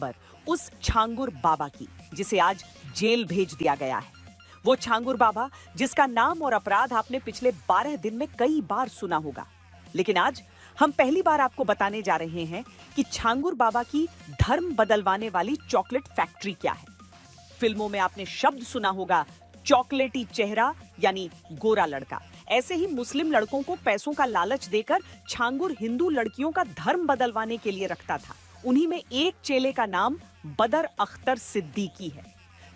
खबर उस छांगुर बाबा की जिसे आज जेल भेज दिया गया है। वो छांगुर बाबा जिसका नाम और अपराध आपने पिछले 12 दिन में कई बार सुना होगा, लेकिन आज हम पहली बार आपको बताने जा रहे हैं कि छांगुर बाबा की धर्म बदलवाने वाली चॉकलेट फैक्ट्री क्या है। फिल्मों में आपने शब्द सुना होगा चॉकलेटी चेहरा यानी गोरा लड़का। ऐसे ही मुस्लिम लड़कों को पैसों का लालच देकर छांगुर हिंदू लड़कियों का धर्म बदलवाने के लिए रखता था। उन्हीं में एक चेले का नाम बदर अख्तर सिद्दीकी है,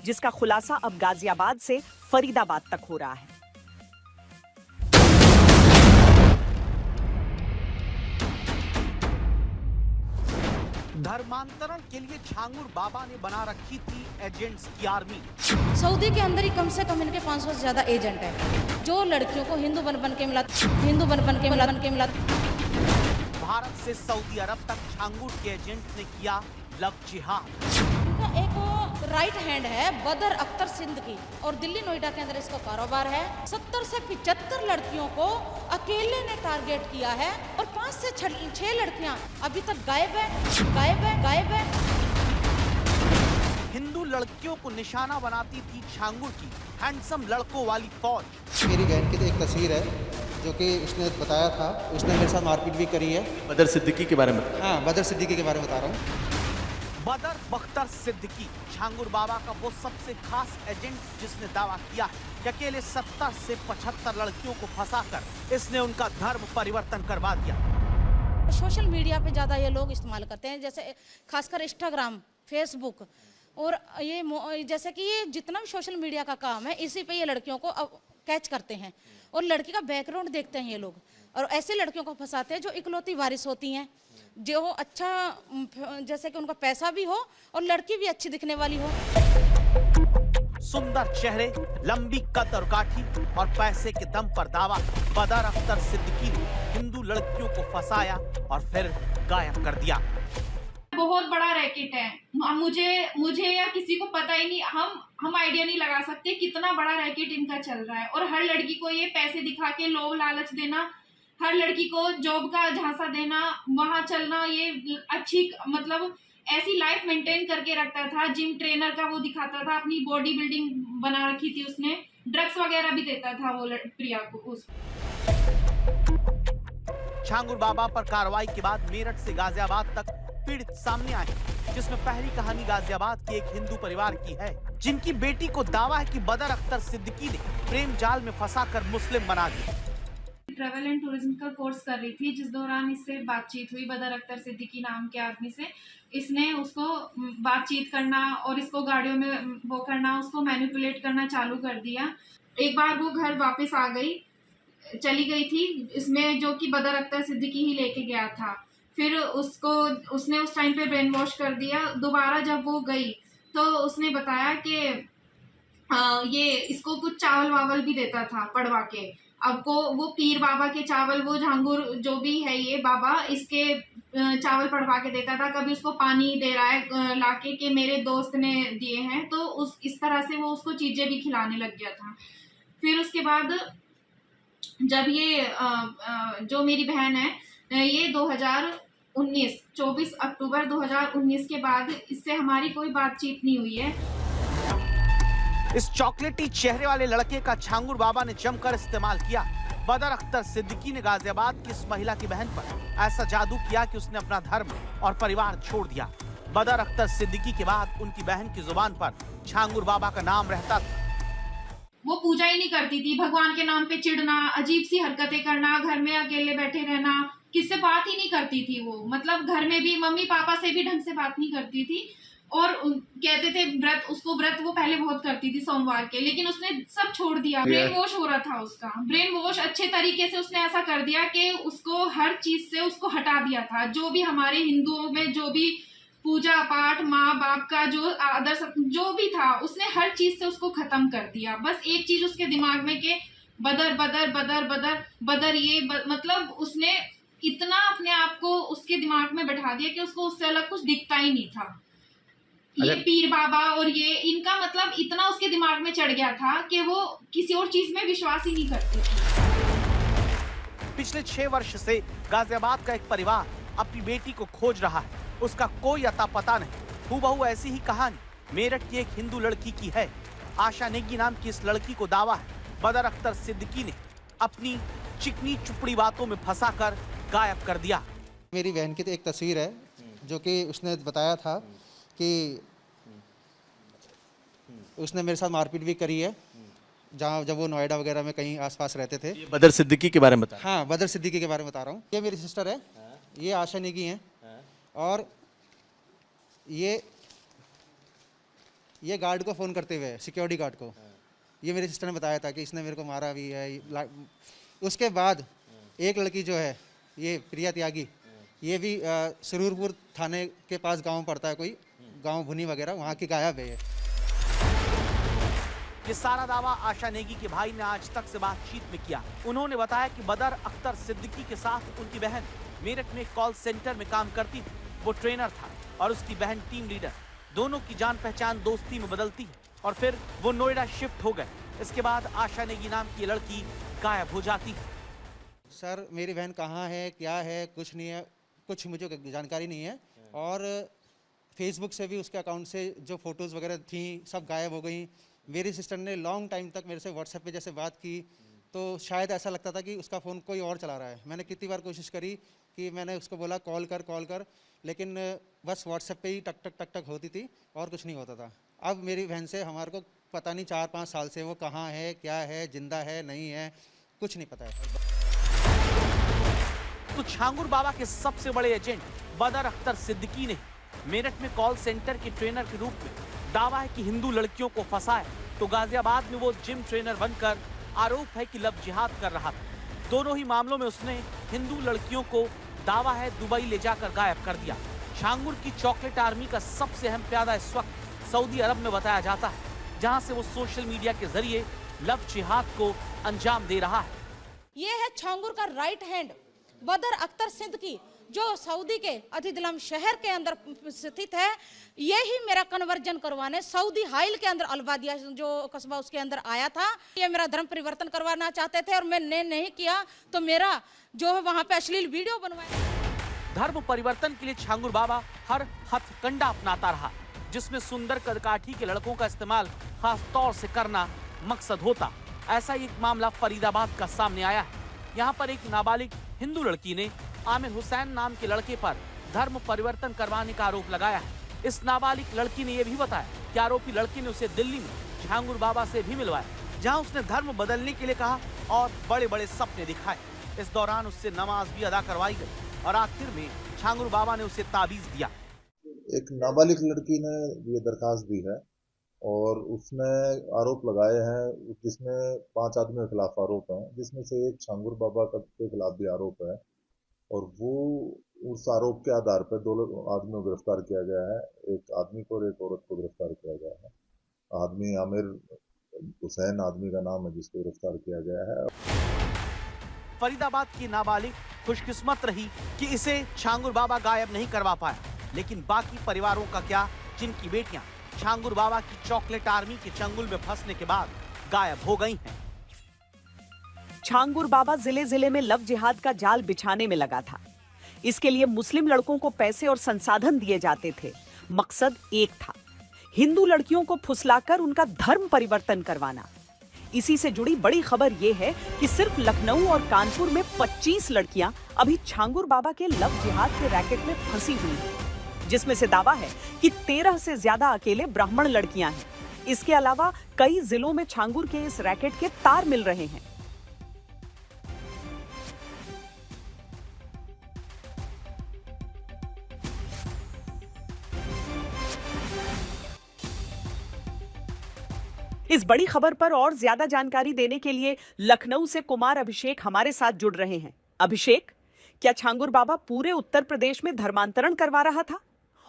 जिसका खुलासा अब गाजियाबाद से फरीदाबाद तक हो रहा है। धर्मांतरण के लिए छांगुर बाबा ने बना रखी थी एजेंट्स की आर्मी। सऊदी के अंदर ही कम से कम इनके 500 से ज्यादा एजेंट हैं, जो लड़कियों को हिंदू बन के मिला। भारत से सऊदी अरब तक छांगुर के एजेंट ने किया लव जिहाद। इनका एक राइट हैंड है बदर अख्तर सिद्दीकी और दिल्ली नोएडा के अंदर इसका कारोबार है। 70 से 75 लड़कियों को अकेले ने टारगेट किया है और 5 से 6 लड़कियां अभी तक गायब है। हिंदू लड़कियों को निशाना बनाती थी छांगुर की हैंडसम लड़कों वाली फौज। मेरी बहन की एक तस्वीर है जो कि उसने बताया था, उसने मेरे साथ मारपीट भी करी है। बदर सिद्दीकी के बारे में? हाँ, बदर सिद्दीकी के बारे में बता रहा हूँ। बदर बख्तर सिद्दीकी छांगुर बाबा का वो सबसे खास एजेंट जिसने दावा किया है कि अकेले 70 से 75 लड़कियों को फंसाकर इसने उनका धर्म परिवर्तन करवा दिया। सोशल मीडिया पे ज्यादा ये लोग इस्तेमाल करते हैं, जैसे खासकर इंस्टाग्राम, फेसबुक और ये जैसे कि ये जितना भी सोशल मीडिया का काम है इसी पे ये लड़कियों को कैच करते हैं और लड़की का बैकग्राउंड देखते हैं ये लोग और ऐसे लड़कियों को फंसाते हैं जो इकलौती वारिस होती हैं, जो अच्छा जैसे कि उनका पैसा भी हो और लड़की भी अच्छी दिखने वाली हो। सुंदर चेहरे, लंबी कद और काठी और पैसे के दम पर दावा बदर अख्तर सिद्दीकी ने हिंदू लड़कियों को फंसाया और फिर गायब कर दिया। बहुत बड़ा रैकेट है, मुझे या किसी को पता ही नहीं, हम आइडिया नहीं लगा सकते कितना बड़ा रैकेट इनका चल रहा है। और हर लड़की को ये पैसे दिखा के लोभ लालच देना, हर लड़की को जॉब का झांसा देना, वहां चलना, ये अच्छी मतलब ऐसी लाइफ मेंटेन करके रखता था। जिम ट्रेनर का वो दिखाता था, अपनी बॉडी बिल्डिंग बना रखी थी उसने, ड्रग्स वगैरह भी देता था वो प्रिया को। छांगुर बाबा पर कार्रवाई के बाद मेरठ से गाजियाबाद तक पीड़ित सामने आए, जिसमें पहली कहानी गाजियाबाद के एक हिंदू परिवार की है, जिनकी बेटी को दावा है कि बदर अख्तर सिद्दीकी ने प्रेम जाल में फंसाकर मुस्लिम बना दिया। ट्रैवल एंड टूरिज्म का कोर्स कर रही थी, जिस दौरान इससे बातचीत हुई बदर अख्तर सिद्दीकी नाम के आदमी से। इसने उसको बातचीत करना और इसको गाड़ियों में वो करना, उसको मैनिपुलेट करना चालू कर दिया। एक बार वो घर वापस आ गई, चली गई थी इसमें, जो कि बदर अख्तर सिद्दीकी ही लेके गया था। फिर उसने उस टाइम पे ब्रेन वॉश कर दिया। दोबारा जब वो गई तो उसने बताया कि ये इसको कुछ चावल वावल भी देता था पड़वा के। अब को वो पीर बाबा के चावल, वो झांगुर जो भी है ये बाबा, इसके चावल पड़वा के देता था। कभी उसको पानी दे रहा है लाके के मेरे दोस्त ने दिए हैं, तो इस तरह से वो उसको चीजें भी खिलाने लग गया था। फिर उसके बाद जब ये जो मेरी बहन है, ये 24 अक्टूबर 2019 के बाद इससे हमारी कोई बातचीत नहीं हुई है। इस चॉकलेटी चेहरे वाले लड़के का छांगुर बाबा ने जमकर इस्तेमाल किया। बदर अख्तर सिद्दीकी ने गाजियाबाद की इस महिला की बहन पर ऐसा जादू किया कि उसने अपना धर्म और परिवार छोड़ दिया। बदर अख्तर सिद्दीकी के बाद उनकी बहन की जुबान पर छांगुर बाबा का नाम रहता था। वो पूजा ही नहीं करती थी, भगवान के नाम पे चिढ़ना, अजीब सी हरकतें करना, घर में अकेले बैठे रहना, किससे बात ही नहीं करती थी वो। मतलब घर में भी मम्मी पापा से भी ढंग से बात नहीं करती थी। और कहते थे व्रत वो पहले बहुत करती थी सोमवार के, लेकिन उसने सब छोड़ दिया। ब्रेन वॉश हो रहा था उसका, ब्रेन वॉश अच्छे तरीके से उसने ऐसा कर दिया कि उसको हर चीज से उसको हटा दिया था। जो भी हमारे हिंदुओं में जो भी पूजा पाठ, माँ बाप का जो आदर जो भी था, उसने हर चीज से उसको खत्म कर दिया। बस एक चीज उसके दिमाग में कि बदर बदर बदर बदर बदर, ये मतलब उसने इतना अपने आप को उसके दिमाग में बैठा दिया कि उसको उससे अलग कुछ दिखता ही नहीं था। ये पीर बाबा और ये इनका मतलब इतना उसके दिमाग में चढ़ गया था कि वो किसी और चीज में विश्वास ही नहीं करते थे। पिछले 6 वर्ष से गाजियाबाद का एक परिवार अपनी बेटी को खोज रहा है। उसका कोई अता पता नहीं। हूबहू ऐसी ही कहानी मेरठ की एक हिंदू लड़की की है। आशा नेगी नाम की इस लड़की को दावा है बदर अख्तर सिद्दीकी ने अपनी चिकनी चुपड़ी बातों में फंसाकर गायब कर दिया। मेरी बहन की तो एक तस्वीर है जो कि उसने बताया था कि उसने मेरे साथ मारपीट भी करी है, जब वो नोएडा वगैरह में कहीं आसपास रहते थे। ये बदर सिद्दीकी के बारे में बता। हाँ, बदर सिद्दीकी के बारे में बता रहा हूँ। ये मेरी सिस्टर है, ये आशा नेगी हैं, और ये गार्ड को फ़ोन करते हुए, सिक्योरिटी गार्ड को, ये मेरी सिस्टर ने बताया था कि इसने मेरे को मारा भी है। उसके बाद एक लड़की जो है, ये प्रिया त्यागी, ये भी सुरूरपुर थाने के पास गांव पड़ता है, कोई गांव भुनी वगैरह, वहाँ की गायब है। ये सारा दावा आशा नेगी के भाई ने आज तक से बातचीत में किया। उन्होंने बताया कि बदर अख्तर सिद्दीकी के साथ उनकी बहन मेरठ में कॉल सेंटर में काम करती थी। वो ट्रेनर था और उसकी बहन टीम लीडर। दोनों की जान पहचान दोस्ती में बदलती है और फिर वो नोएडा शिफ्ट हो गए। इसके बाद आशा नेगी नाम की लड़की गायब हो जाती है। सर, मेरी बहन कहाँ है, क्या है, कुछ नहीं है, कुछ मुझे जानकारी नहीं है। और फेसबुक से भी उसके अकाउंट से जो फ़ोटोज़ वगैरह थी सब गायब हो गई। मेरी सिस्टर ने लॉन्ग टाइम तक मेरे से व्हाट्सएप पे जैसे बात की तो शायद ऐसा लगता था कि उसका फ़ोन कोई और चला रहा है। मैंने कितनी बार कोशिश करी कि मैंने उसको बोला कॉल कर, लेकिन बस व्हाट्सएप पे ही टक टक होती थी और कुछ नहीं होता था। अब मेरी बहन से हमारे को पता नहीं 4-5 साल से वो कहाँ है, क्या है, जिंदा है, नहीं है, कुछ नहीं पता है। तो छांगुर बाबा के सबसे बड़े एजेंट बदर अख्तर सिद्दीकी ने मेरठ में कॉल सेंटर के ट्रेनर के रूप में दावा है कि हिंदू लड़कियों को फंसाया। तो गाजियाबाद में वो जिम ट्रेनर बनकर आरोप है कि लव जिहाद कर रहा था। दोनों ही मामलों में उसने हिंदू लड़कियों को दावा है दुबई ले जाकर गायब कर दिया। छांगुर की चॉकलेट आर्मी का सबसे अहम प्यादा इस वक्त सऊदी अरब में बताया जाता है, जहां से वो सोशल मीडिया के जरिए लव जिहाद को अंजाम दे रहा है। ये है छांगुर का राइट हैंड बदर अख्तर सिद्दीकी, जो सऊदी के अतिदलम शहर के अंदर स्थित है। यही मेरा कन्वर्जन करवाने सऊदी हाइल के अंदर अलबादिया जो कस्बा उसके अंदर आया था। ये मेरा धर्म परिवर्तन करवाना चाहते थे और मैंने नहीं किया तो मेरा जो है वहाँ पे अश्लील वीडियो बनवाया। धर्म परिवर्तन के लिए छांगुर बाबा हर हथकंडा अपनाता रहा, जिसमें सुंदर कदकाठी के लड़कों का इस्तेमाल खास तौर से करना मकसद होता। ऐसा ही एक मामला फरीदाबाद का सामने आया है। यहाँ पर एक नाबालिग हिंदू लड़की ने आमिर हुसैन नाम के लड़के पर धर्म परिवर्तन करवाने का आरोप लगाया है। इस नाबालिग लड़की ने यह भी बताया कि आरोपी लड़की ने उसे दिल्ली में छांगुर बाबा से भी मिलवाया, जहां उसने धर्म बदलने के लिए कहा और बड़े बड़े सपने दिखाए। इस दौरान उससे नमाज भी अदा करवाई गई और आखिर में छांगुर बाबा ने उसे ताबीज दिया। एक नाबालिग लड़की ने ये दरखास्त दी है और उसने आरोप लगाए हैं, जिसमें 5 आदमियों के खिलाफ आरोप हैं, जिसमें से एक छांगुर बाबा के खिलाफ भी आरोप है। और वो उस आरोप के आधार पर 2 आदमियों को गिरफ्तार किया गया है, एक आदमी को और एक औरत को गिरफ्तार किया गया है। आदमी आमिर हुसैन आदमी का नाम है जिसको गिरफ्तार किया गया है। फरीदाबाद की नाबालिग खुशकिस्मत रही कि इसे छांगुर बाबा गायब नहीं करवा पाया, लेकिन बाकी परिवारों का क्या, जिनकी बेटियां छांगुर बाबा की चॉकलेट आर्मी के चंगुल में फंसने के बाद गायब हो गई हैं। छांगुर बाबा जिले जिले में लव जिहाद का जाल बिछाने में लगा था। इसके लिए मुस्लिम लड़कों को पैसे और संसाधन दिए जाते थे। मकसद एक था, हिंदू लड़कियों को फुसलाकर उनका धर्म परिवर्तन करवाना। इसी से जुड़ी बड़ी खबर यह है कि सिर्फ लखनऊ और कानपुर में 25 लड़कियां अभी छांगुर बाबा के लव जिहाद के रैकेट में फंसी हुई हैं, जिसमें से दावा है कि 13 से ज्यादा अकेले ब्राह्मण लड़कियां हैं। इसके अलावा कई जिलों में छांगुर के इस रैकेट के तार मिल रहे हैं। इस बड़ी खबर पर और ज्यादा जानकारी देने के लिए लखनऊ से कुमार अभिषेक हमारे साथ जुड़ रहे हैं। अभिषेक, क्या छांगुर बाबा पूरे उत्तर प्रदेश में धर्मांतरण करवा रहा था?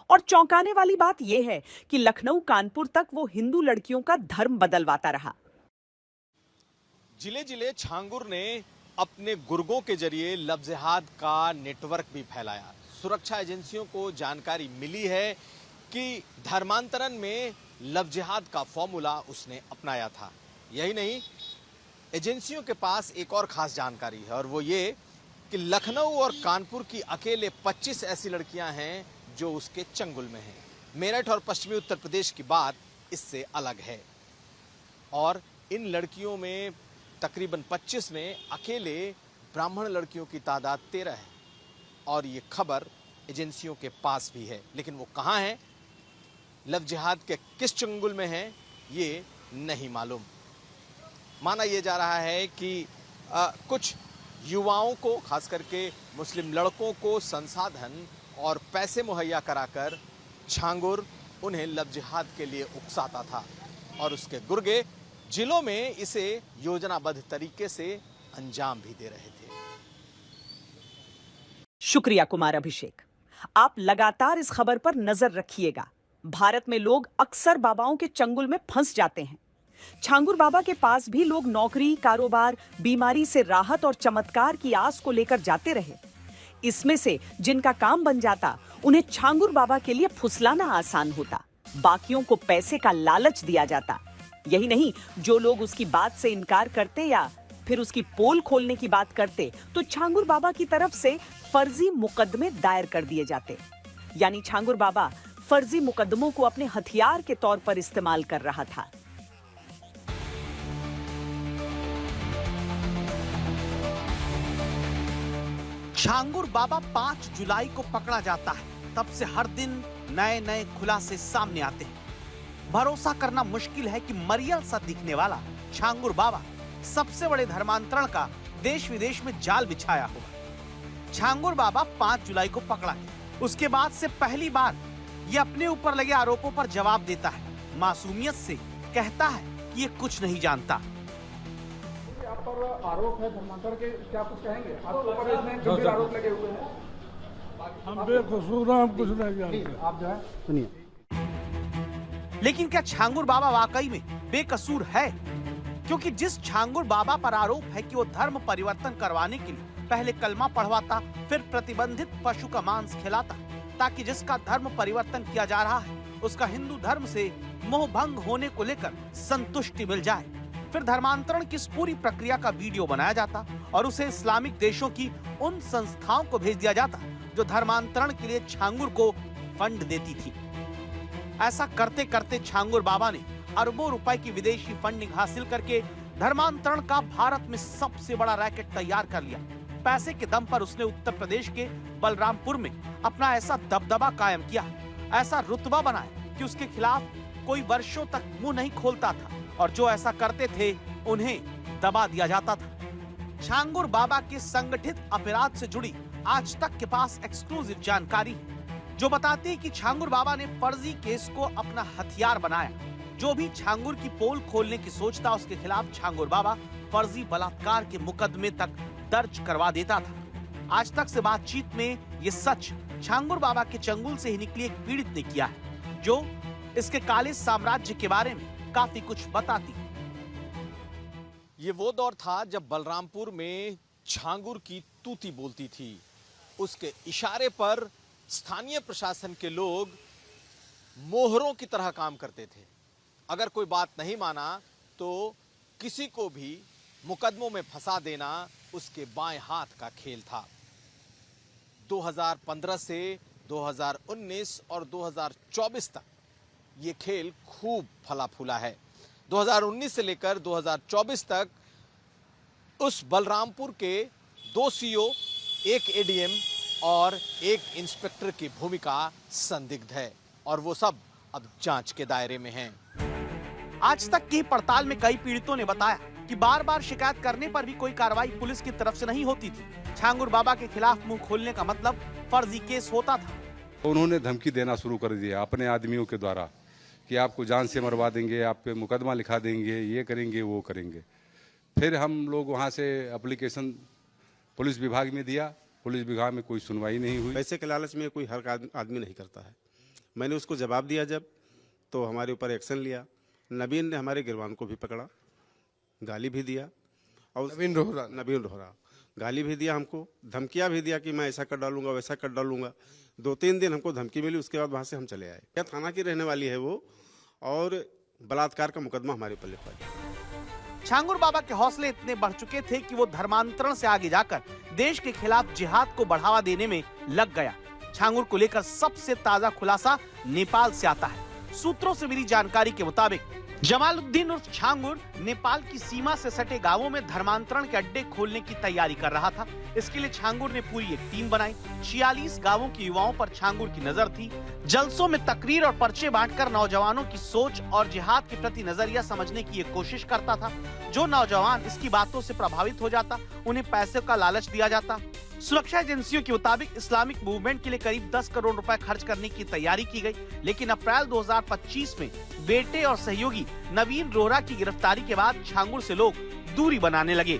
और चौंकाने वाली बात यह है कि लखनऊ कानपुर तक वो हिंदू लड़कियों का धर्म बदलवाता रहा। जिले जिले छांगुर ने अपने गुर्गों के जरिए लव जिहाद का नेटवर्क भी फैलाया। सुरक्षा एजेंसियों को जानकारी मिली है कि धर्मांतरण में लव जिहाद का फॉर्मूला उसने अपनाया था। यही नहीं, एजेंसियों के पास एक और खास जानकारी है और वो ये कि लखनऊ और कानपुर की अकेले 25 ऐसी लड़कियां हैं जो उसके चंगुल में हैं। मेरठ और पश्चिमी उत्तर प्रदेश की बात इससे अलग है और इन लड़कियों में तकरीबन 25 में अकेले ब्राह्मण लड़कियों की तादाद 13 है और ये खबर एजेंसियों के पास भी है, लेकिन वो कहाँ हैं, लव जिहाद के किस चंगुल में हैं, ये नहीं मालूम। माना यह जा रहा है कि कुछ युवाओं को, खास करके मुस्लिम लड़कों को संसाधन और पैसे मुहैया कराकर छांगुर उन्हें लव जिहाद के लिए उकसाता था और उसके गुर्गे जिलों में इसे योजनाबद्ध तरीके से अंजाम भी दे रहे थे। शुक्रिया कुमार अभिषेक। आप लगातार इस खबर पर नजर रखिएगा। भारत में लोग अक्सर बाबाओं के चंगुल में फंस जाते हैं। छांगुर बाबा के पास भी लोग नौकरी, कारोबार, बीमारी से राहत और चमत्कार की आस को लेकर जाते रहे। इसमें से जिनका काम बन जाता, उन्हें छांगुर बाबा के लिए फुसलाना आसान होता, बाकियों को पैसे का लालच दिया जाता। यही नहीं, जो लोग उसकी बात से इनकार करते या फिर उसकी पोल खोलने की बात करते, तो छांगुर बाबा की तरफ से फर्जी मुकदमे दायर कर दिए जाते। यानी छांगुर बाबा फर्जी मुकदमों को अपने हथियार के तौर पर इस्तेमाल कर रहा था। छांगुर बाबा 5 जुलाई को पकड़ा जाता है। तब से हर दिन नए नए खुलासे सामने आते हैं। भरोसा करना मुश्किल है कि मरियल सा दिखने वाला छांगुर बाबा सबसे बड़े धर्मांतरण का देश विदेश में जाल बिछाया होगा। छांगुर बाबा 5 जुलाई को पकड़ा गया। उसके बाद से पहली बार ये अपने ऊपर लगे आरोपों पर जवाब देता है। मासूमियत से कहता है कि ये कुछ नहीं जानता। आप पर आरोप है धर्मांतरण के, क्या कुछ कहेंगे? आपके ऊपर इसमें गंभीर आरोप लगे हुए हैं। हम बेकसूर हैं, हम कुछ नहीं जानते। आप जो है सुनिए। लेकिन क्या छांगुर बाबा वाकई में बेकसूर है? क्योंकि जिस छांगुर बाबा पर आरोप है कि वो धर्म परिवर्तन करवाने के लिए पहले कलमा पढ़वाता, फिर प्रतिबंधित पशु का मांस खिलाता, ताकि जिसका धर्म परिवर्तन किया जा रहा है उसका हिंदू धर्म से मोह भंग होने को लेकर संतुष्टि मिल जाए, फिर धर्मांतरण की इस पूरी प्रक्रिया का वीडियो बनाया जाता और उसे इस्लामिक देशों की उन संस्थाओं को भेज दिया जाता जो धर्मांतरण के लिए छांगुर को फंड देती थी। ऐसा करते करते छांगुर बाबा ने अरबों रुपए की विदेशी फंडिंग हासिल करके धर्मांतरण का भारत में सबसे बड़ा रैकेट तैयार कर लिया। पैसे के दम पर उसने उत्तर प्रदेश के बलरामपुर में अपना ऐसा दबदबा कायम किया, ऐसा रुतबा बनाया कि उसके खिलाफ कोई वर्षों तक मुंह नहीं खोलता था और जो ऐसा करते थे उन्हें दबा दिया जाता था। छांगुर बाबा के संगठित अपराध से जुड़ी आज तक के पास एक्सक्लूसिव जानकारी जो बताती है कि छांगुर बाबा ने फर्जी केस को अपना हथियार बनाया। जो भी छांगुर की पोल खोलने की सोचता, उसके खिलाफ छांगुर बाबा फर्जी बलात्कार के मुकदमे तक दर्ज करवा देता था। आज तक से बातचीत में ये सच छांगुर बाबा के चंगुल से ही निकली एक पीड़ित ने किया है, जो इसके काले साम्राज्य के बारे में काफी कुछ बताती है। ये वो दौर था जब बलरामपुर में छांगुर की तूती बोलती थी। उसके इशारे पर स्थानीय प्रशासन के लोग मोहरों की तरह काम करते थे। अगर कोई बात नहीं माना तो किसी को भी मुकदमों में फंसा देना उसके बाएं हाथ का खेल था। 2015 से 2019 और 2024 तक ये खेल खूब फला फूला है। 2019 से लेकर 2024 तक उस बलरामपुर के 2 सीओ, 1 एडीएम और 1 इंस्पेक्टर की भूमिका संदिग्ध है और वो सब अब जांच के दायरे में हैं। आज तक की पड़ताल में कई पीड़ितों ने बताया कि बार बार शिकायत करने पर भी कोई कार्रवाई पुलिस की तरफ से नहीं होती थी। छांगुर बाबा के खिलाफ मुंह खोलने का मतलब फर्जी केस होता था। उन्होंने धमकी देना शुरू कर दिया अपने आदमियों के द्वारा कि आपको जान से मरवा देंगे, आप पे मुकदमा लिखा देंगे, ये करेंगे वो करेंगे। फिर हम लोग वहाँ से एप्लीकेशन पुलिस विभाग में दिया, पुलिस विभाग में कोई सुनवाई नहीं हुई। पैसे के लालच में कोई हर आदमी नहीं करता है। मैंने उसको जवाब दिया जब, तो हमारे ऊपर एक्शन लिया। नवीन ने हमारे गिरवान को भी पकड़ा, गाली भी दिया और नवीन रोहरा गाली भी दिया, हमको धमकियाँ भी दिया कि मैं ऐसा कर डालूंगा, वैसा कर डालूंगा। 2-3 दिन हमको धमकी मिली, उसके बाद वहाँ से हम चले आए। क्या थाना की रहने वाली है वो, और बलात्कार का मुकदमा हमारे ऊपर लिखवा दिया। छांगुर बाबा के हौसले इतने बढ़ चुके थे कि वो धर्मांतरण से आगे जाकर देश के खिलाफ जिहाद को बढ़ावा देने में लग गया। छांगुर को लेकर सबसे ताजा खुलासा नेपाल से आता है। सूत्रों से मिली जानकारी के मुताबिक जमालुद्दीन उर्फ छांगुर नेपाल की सीमा से सटे गांवों में धर्मांतरण के अड्डे खोलने की तैयारी कर रहा था। इसके लिए छांगुर ने पूरी एक टीम बनाई। 46 गांवों के युवाओं पर छांगुर की नजर थी। जलसों में तकरीर और पर्चे बांटकर नौजवानों की सोच और जिहाद के प्रति नजरिया समझने की ये कोशिश करता था। जो नौजवान इसकी बातों से प्रभावित हो जाता, उन्हें पैसे का लालच दिया जाता। सुरक्षा एजेंसियों के मुताबिक इस्लामिक मूवमेंट के लिए करीब 10 करोड़ रुपए खर्च करने की तैयारी की गई, लेकिन अप्रैल 2025 में बेटे और सहयोगी नवीन रोहरा की गिरफ्तारी के बाद छांगुर से लोग दूरी बनाने लगे।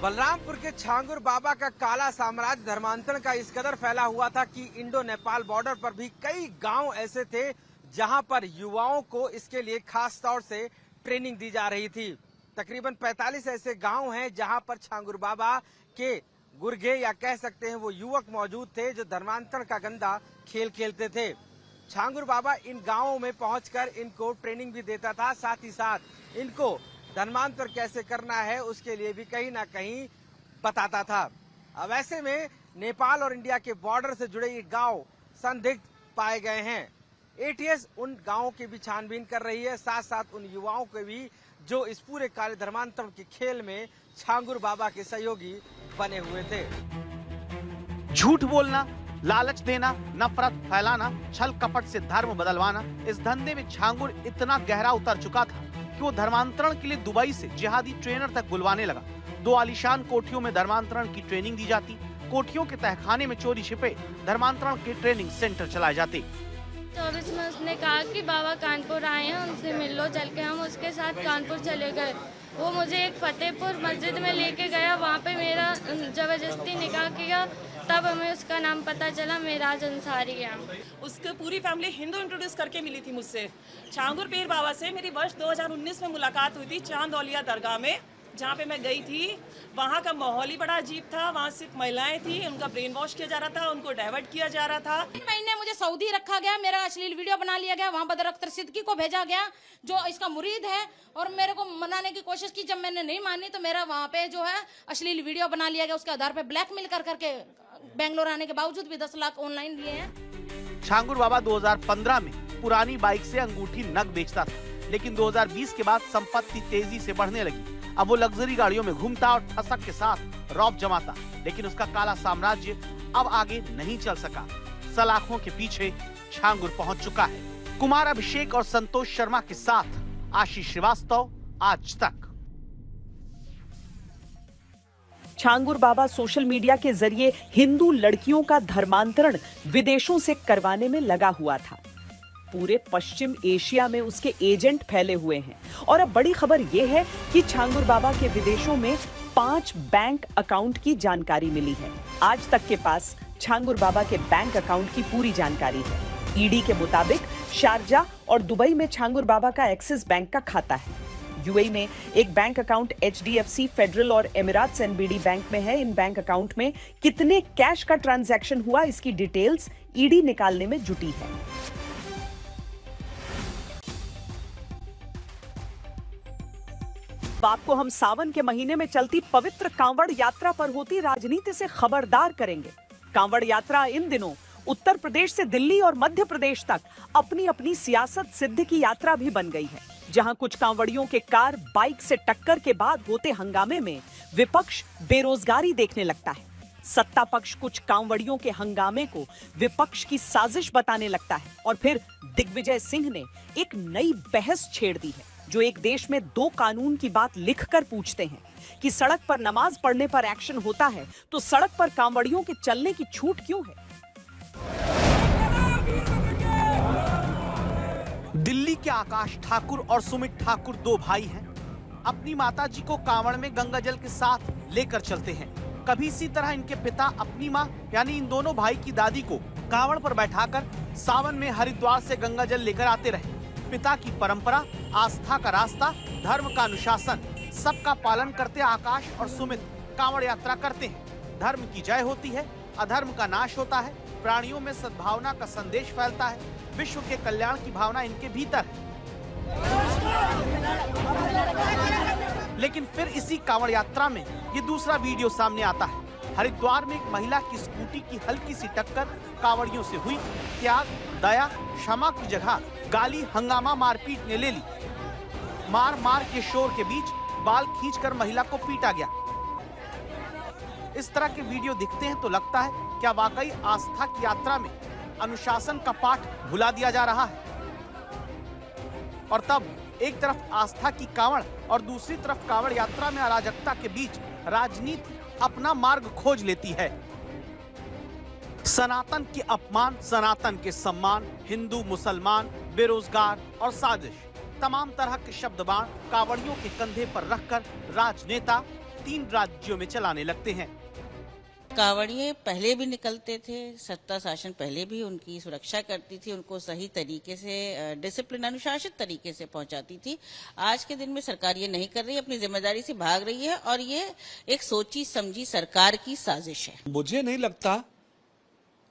बलरामपुर के छांगुर बाबा का काला साम्राज्य धर्मांतरण का इस कदर फैला हुआ था कि इंडो नेपाल बॉर्डर पर भी कई गांव ऐसे थे जहां पर युवाओं को इसके लिए खास तौर से ट्रेनिंग दी जा रही थी। तकरीबन 45 ऐसे गांव हैं जहां पर छांगुर बाबा के गुर्गे या कह सकते हैं वो युवक मौजूद थे जो धर्मांतरण का गंदा खेल खेलते थे। छांगुर बाबा इन गांवों में पहुंचकर इनको ट्रेनिंग भी देता था, साथ ही साथ इनको धर्मांतर कैसे करना है उसके लिए भी कहीं ना कहीं बताता था। अब ऐसे में नेपाल और इंडिया के बॉर्डर से जुड़े ये गांव संदिग्ध पाए गए हैं। एटीएस उन गांवों की भी छानबीन कर रही है, साथ साथ उन युवाओं के भी जो इस पूरे काले धर्मांतरण के खेल में छांगुर बाबा के सहयोगी बने हुए थे। झूठ बोलना, लालच देना, नफरत फैलाना, छल कपट से धर्म बदलवाना, इस धंधे में छांगुर इतना गहरा उतर चुका था कि वो धर्मांतरण के लिए दुबई से जिहादी ट्रेनर तक बुलवाने लगा। 2 आलीशान कोठियों में धर्मांतरण की ट्रेनिंग दी जाती। कोठियों के तहखाने में चोरी छिपे धर्मांतरण के ट्रेनिंग सेंटर चलाए जाते। 24 में उसने कहा कि बाबा कानपुर आए हैं, उनसे मिल लो। चल के हम उसके साथ कानपुर चले गए। वो मुझे एक फतेहपुर मस्जिद में लेके गया, वहाँ पे मेरा जबरदस्ती निकाह किया, तब हमें उसका नाम पता चला, मेराज अंसारी है। उसकी पूरी फैमिली हिंदू इंट्रोड्यूस करके मिली थी मुझसे। छांगुर पीर बाबा से मेरी वर्ष 2019 में मुलाकात हुई थी चांदौलिया दरगाह में, जहाँ पे मैं गई थी। वहाँ का माहौल ही बड़ा अजीब था। वहाँ सिर्फ महिलाएं थी, उनका ब्रेन वॉश किया जा रहा था, उनको डाइवर्ट किया जा रहा था। 3 महीने मुझे सऊदी रखा गया, मेरा अश्लील वीडियो बना लिया गया। वहाँ बदर अख्तर सिद्दीकी को भेजा गया जो इसका मुरीद है, और मेरे को मनाने की कोशिश की। जब मैंने नहीं मानी तो मेरा वहाँ पे जो है अश्लील वीडियो बना लिया गया। उसके आधार पे ब्लैकमेल कर करके बेंगलोर आने के बावजूद भी 10 लाख ऑनलाइन लिए हैं। छांगुर बाबा 2015 में पुरानी बाइक से अंगूठी नग बेचता था, लेकिन 2020 के बाद संपत्ति तेजी से बढ़ने लगी। अब वो लग्जरी गाड़ियों में घूमता और ठसक के साथ रौब जमाता, लेकिन उसका काला साम्राज्य अब आगे नहीं चल सका। सलाखों के पीछे छांगुर पहुंच चुका है। कुमार अभिषेक और संतोष शर्मा के साथ आशीष श्रीवास्तव, आज तक। छांगुर बाबा सोशल मीडिया के जरिए हिंदू लड़कियों का धर्मांतरण विदेशों से करवाने में लगा हुआ था। पूरे पश्चिम एशिया में उसके एजेंट फैले हुए हैं। और अब बड़ी खबर यह है कि छांगुर बाबा के विदेशों में 5 बैंक अकाउंट की जानकारी मिली है। आज तक के पास छांगुर बाबा के बैंक अकाउंट की पूरी जानकारी है। ईडी के मुताबिक शारजा और दुबई में छांगुर बाबा का एक्सिस बैंक का खाता है। यूएई में एक बैंक अकाउंट एचडीएफसी, फेडरल और एमिराट्स एनबीडी बैंक में है। इन बैंक अकाउंट में कितने कैश का ट्रांजैक्शन हुआ, इसकी डिटेल्स ईडी निकालने में जुटी है। आपको हम सावन के महीने में चलती पवित्र कांवड़ यात्रा पर होती राजनीति से खबरदार करेंगे। कांवड़ यात्रा इन दिनों उत्तर प्रदेश से दिल्ली और मध्य प्रदेश तक अपनी अपनी सियासत सिद्ध की यात्रा भी बन गई है, जहां कुछ कांवड़ियों के कार बाइक से टक्कर के बाद होते हंगामे में विपक्ष बेरोजगारी देखने लगता है। सत्ता पक्ष कुछ कांवड़ियों के हंगामे को विपक्ष की साजिश बताने लगता है, और फिर दिग्विजय सिंह ने एक नई बहस छेड़ दी है, जो एक देश में 2 कानून की बात लिखकर पूछते हैं कि सड़क पर नमाज पढ़ने पर एक्शन होता है, तो सड़क पर कांवड़ियों के चलने की छूट क्यों है? दिल्ली के आकाश ठाकुर और सुमित ठाकुर 2 भाई हैं। अपनी माताजी को कांवड़ में गंगा जल के साथ लेकर चलते हैं। कभी इसी तरह इनके पिता अपनी मां यानी इन दोनों भाई की दादी को कांवड़ पर बैठाकर सावन में हरिद्वार से गंगा जल लेकर आते रहे। पिता की परंपरा, आस्था का रास्ता, धर्म का अनुशासन, सबका पालन करते आकाश और सुमित कांवड़ यात्रा करते हैं। धर्म की जय होती है, अधर्म का नाश होता है, प्राणियों में सद्भावना का संदेश फैलता है, विश्व के कल्याण की भावना इनके भीतर है। लेकिन फिर इसी कांवड़ यात्रा में ये दूसरा वीडियो सामने आता है। हरिद्वार में एक महिला की स्कूटी की हल्की सी टक्कर कांवड़ियों से हुई। त्याग, दया, क्षमा की जगह गाली, हंगामा, मारपीट ने ले ली। मार के शोर के बीच बाल खींचकर महिला को पीटा गया। इस तरह के वीडियो दिखते हैं तो लगता है क्या वाकई आस्था की यात्रा में अनुशासन का पाठ भुला दिया जा रहा है। और तब एक तरफ आस्था की कांवड़ और दूसरी तरफ कांवड़ यात्रा में अराजकता के बीच राजनीति अपना मार्ग खोज लेती है। सनातन के अपमान, सनातन के सम्मान, हिंदू मुसलमान, बेरोजगार और साजिश, तमाम तरह के शब्द बाण कांवड़ियों के कंधे पर रखकर राजनेता 3 राज्यों में चलाने लगते हैं। कांवड़िए पहले भी निकलते थे, सत्ता शासन पहले भी उनकी सुरक्षा करती थी, उनको सही तरीके से डिसिप्लिन अनुशासित तरीके से पहुंचाती थी। आज के दिन में सरकार ये नहीं कर रही, अपनी जिम्मेदारी से भाग रही है और ये एक सोची समझी सरकार की साजिश है। मुझे नहीं लगता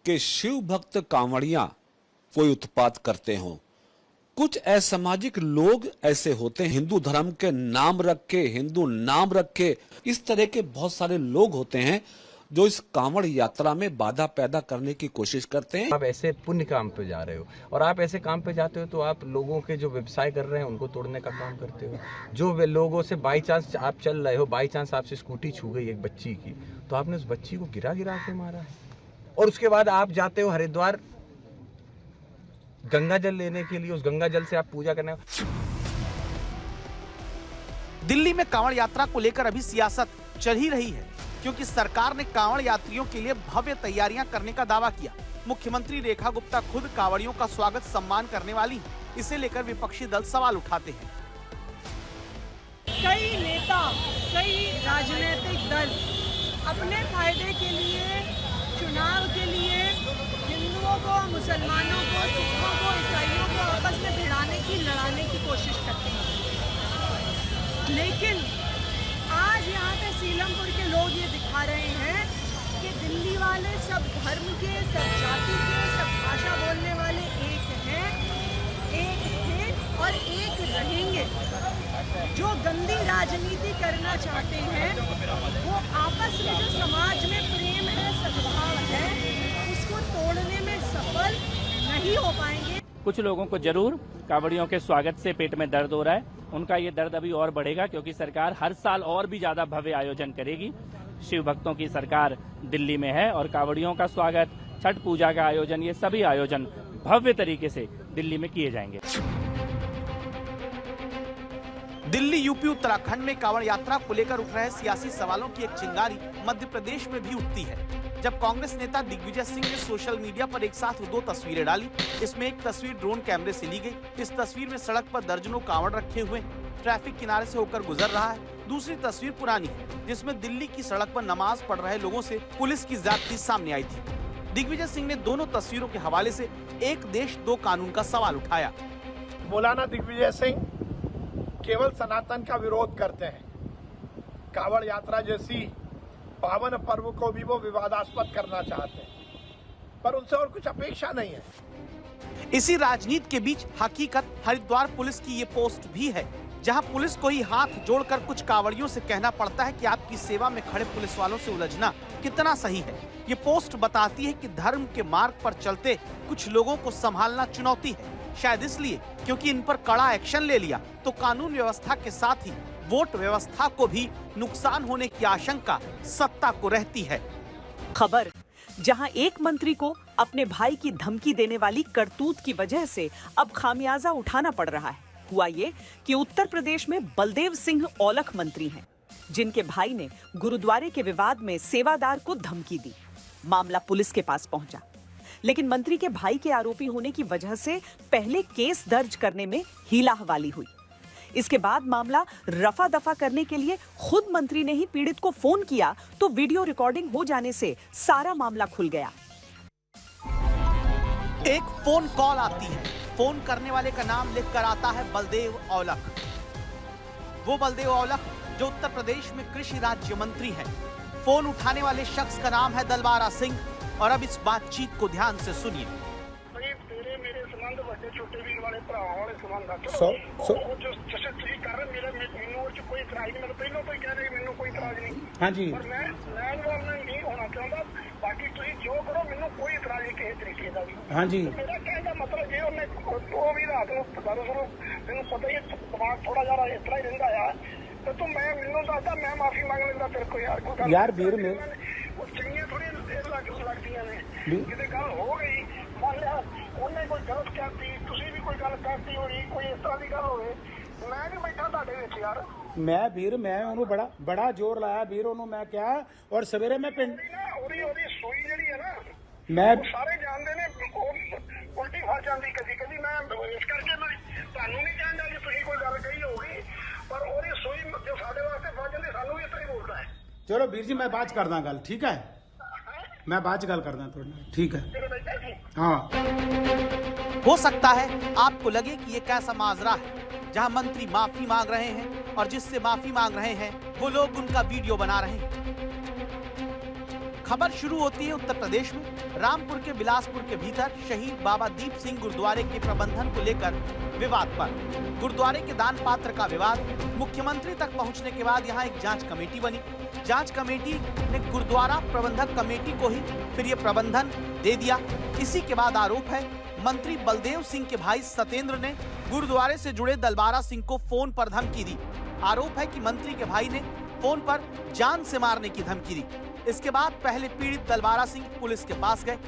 कि शिव भक्त कांवड़ियां कोई उत्पात करते हों। कुछ असामाजिक लोग ऐसे होते हैं, हिंदू धर्म के नाम रख के, हिंदू नाम रख के, इस तरह के बहुत सारे लोग होते हैं जो इस कांवड़ यात्रा में बाधा पैदा करने की कोशिश करते हैं। आप ऐसे पुण्य काम पे जा रहे हो और आप ऐसे काम पे जाते हो तो आप लोगों के जो व्यवसाय कर रहे हैं उनको तोड़ने का काम करते हो। जो लोगों से बाई चांस आप चल रहे हो, बाई चांस आपसे स्कूटी छू गई एक बच्ची की, तो आपने उस बच्ची को गिरा के मारा है। और उसके बाद आप जाते हो हरिद्वार गंगा जल लेने के लिए, उस गंगा जल से आप पूजा करने। दिल्ली में कांवड़ यात्रा को लेकर अभी सियासत चल ही रही है, क्योंकि सरकार ने कांवड़ यात्रियों के लिए भव्य तैयारियां करने का दावा किया। मुख्यमंत्री रेखा गुप्ता खुद कांवड़ियों का स्वागत सम्मान करने वाली है। इसे लेकर विपक्षी दल सवाल उठाते हैं। कई नेता, कई राजनीतिक दल अपने फायदे के लिए, चुनाव के लिए हिंदुओं को, मुसलमानों को, सिखों को, ईसाइयों को आपस में भिड़ाने की, लड़ाने की कोशिश करते हैं। लेकिन आज यहाँ पे सीलमपुर के लोग ये दिखा रहे हैं कि दिल्ली वाले सब धर्म के, सब जाति के, सब भाषा बोलने वाले एक हैं, एक थे और एक रहेंगे। जो गंदी राजनीति करना चाहते हैं वो आपस में जो समाज में प्रेम है, सद्भाव है, उसको तोड़ने में सफल नहीं हो पाएंगे। कुछ लोगों को जरूर कांवड़ियों के स्वागत से पेट में दर्द हो रहा है। उनका ये दर्द अभी और बढ़ेगा, क्योंकि सरकार हर साल और भी ज्यादा भव्य आयोजन करेगी। शिव भक्तों की सरकार दिल्ली में है और कांवड़ियों का स्वागत, छठ पूजा का आयोजन, ये सभी आयोजन भव्य तरीके से दिल्ली में किए जाएंगे। दिल्ली, यूपी, उत्तराखंड में कांवड़ यात्रा को लेकर उठ रहे सियासी सवालों की एक चिंगारी मध्य प्रदेश में भी उठती है। जब कांग्रेस नेता दिग्विजय सिंह ने सोशल मीडिया पर एक साथ 2 तस्वीरें डाली। इसमें एक तस्वीर ड्रोन कैमरे से ली गई। इस तस्वीर में सड़क पर दर्जनों कांवड़ रखे हुए ट्रैफिक किनारे से होकर गुजर रहा है। दूसरी तस्वीर पुरानी है, जिसमें दिल्ली की सड़क पर नमाज पढ़ रहे लोगों से पुलिस की ज्यादती सामने आई थी। दिग्विजय सिंह ने दोनों तस्वीरों के हवाले से एक देश दो कानून का सवाल उठाया। मौलाना दिग्विजय सिंह केवल सनातन का विरोध करते हैं। कांवड़ यात्रा जैसी पावन पर्व को भी वो विवादास्पद करना चाहते हैं, पर उनसे और कुछ अपेक्षा नहीं है। इसी राजनीति के बीच हकीकत हरिद्वार पुलिस की ये पोस्ट भी है, जहां पुलिस को ही हाथ जोड़कर कुछ कांवड़ियों से कहना पड़ता है कि आपकी सेवा में खड़े पुलिस वालों से उलझना कितना सही है। ये पोस्ट बताती है कि धर्म के मार्ग पर चलते कुछ लोगों को संभालना चुनौती है। शायद इसलिए क्योंकि इन पर कड़ा एक्शन ले लिया तो कानून व्यवस्था के साथ ही वोट व्यवस्था को भी नुकसान होने की आशंका सत्ता को रहती है। खबर जहां एक मंत्री को अपने भाई की धमकी देने वाली करतूत की वजह से अब खामियाजा उठाना पड़ रहा है। हुआ ये कि उत्तर प्रदेश में बलदेव सिंह औलख मंत्री हैं, जिनके भाई ने गुरुद्वारे के विवाद में सेवादार को धमकी दी। मामला पुलिस के पास पहुंचा, लेकिन मंत्री के भाई के आरोपी होने की वजह से पहले केस दर्ज करने में हीलाहवाली हुई। इसके बाद मामला रफा दफा करने के लिए खुद मंत्री ने ही पीड़ित को फोन किया तो वीडियो रिकॉर्डिंग हो जाने से सारा मामला खुल गया। एक फोन कॉल आती है। फोन करने वाले का नाम लिखकर आता है बलदेव औलख। वो बलदेव औलख जो उत्तर प्रदेश में कृषि राज्य मंत्री हैं। फोन उठाने वाले शख्स का नाम है दलबारा सिंह। और अब इस बातचीत को ध्यान से सुनिए। तेरे मेरे संबंध बड़े छोटे वीर वाले भरावां वाले संबंध जो जैसे तुझी कर मेरे मैनू उस कोई इतराज नहीं, मैं पहलों तो ही कह रही मैनू कोई इतराज नहीं। हाँ जी। पर मैं इन्वॉल्वमेंट नहीं होना चाहता, बाकी तुम जो करो मैनू कोई इतराज नहीं किसी तरीके का भी। हाँ जी। मेरा कहने का मतलब ये उन्हें वो भी रात को दरअसल मैनू पता ही दिमाग थोड़ा ज्यादा इस तरह ही रहिंदा है, तो तुम मैं मैनू दसदा मैं माफी मांग लेंदा तेरे को यार, कोई यार वीर मेरे चंगियां थोड़ी लगदियां ने, किते गल हो गई मान लिया उन्हें कोई गलत करती, तुसी भी कोई गल करती होगी, कोई इस तरह की गल होवे, मैं भी बैठा ਤੁਹਾਡੇ ਵਿੱਚ यार। मैं वीर मैं ਉਹਨੂੰ बड़ा जोर लाया वीर ਉਹਨੂੰ मैं ਕਿਹਾ, और सवेरे मैं पिंड ਉਹਦੀ ਸੂਈ ਜਿਹੜੀ ਹੈ ਨਾ मैं ਸਾਰੇ ਜਾਣਦੇ ਨੇ ਉਲਟੀ ਫਸ ਜਾਂਦੀ ਕਦੀ ਕਦੀ, ਮੈਂ ਇਸ ਕਰਕੇ ਮੈਂ ਤੁਹਾਨੂੰ ਨਹੀਂ ਕਹਿੰਦਾ ਕਿ ਤੁਸੀਂ ਕੋਈ ਗੱਲ ਕਹੀ ਹੋਊਗੀ, ਪਰ ਉਹਦੀ ਸੂਈ ਜੋ ਸਾਡੇ ਵਾਸਤੇ ਫਸ ਜਾਂਦੀ ਸਾਨੂੰ ਵੀ ਇਤਨਾ ਹੀ ਬੋਲਦਾ ਹੈ। चलो वीर जी मैं बात करदा गल, ठीक है मैं बाद च गल करदा थोड़े नाल, ठीक है हाँ। हो सकता है आपको लगे कि ये कैसा माजरा है जहां मंत्री माफी मांग रहे हैं और जिससे माफी मांग रहे हैं वो लोग उनका वीडियो बना रहे हैं। खबर शुरू होती है उत्तर प्रदेश में रामपुर के बिलासपुर के भीतर शहीद बाबा दीप सिंह गुरुद्वारे के प्रबंधन को लेकर विवाद पर। गुरुद्वारे के दान पात्र का विवाद मुख्यमंत्री तक पहुंचने के बाद यहां एक जांच कमेटी बनी। जांच कमेटी ने गुरुद्वारा प्रबंधक कमेटी को ही फिर ये प्रबंधन दे दिया। इसी के बाद आरोप है मंत्री बलदेव सिंह के भाई सतेंद्र ने गुरुद्वारे से जुड़े दलबारा सिंह को फोन पर धमकी दी। आरोप है कि मंत्री के भाई ने फोन पर जान से मारने की धमकी दी। इसके बाद पहले पीड़ित दलबारा सिंह पुलिस के पास गए।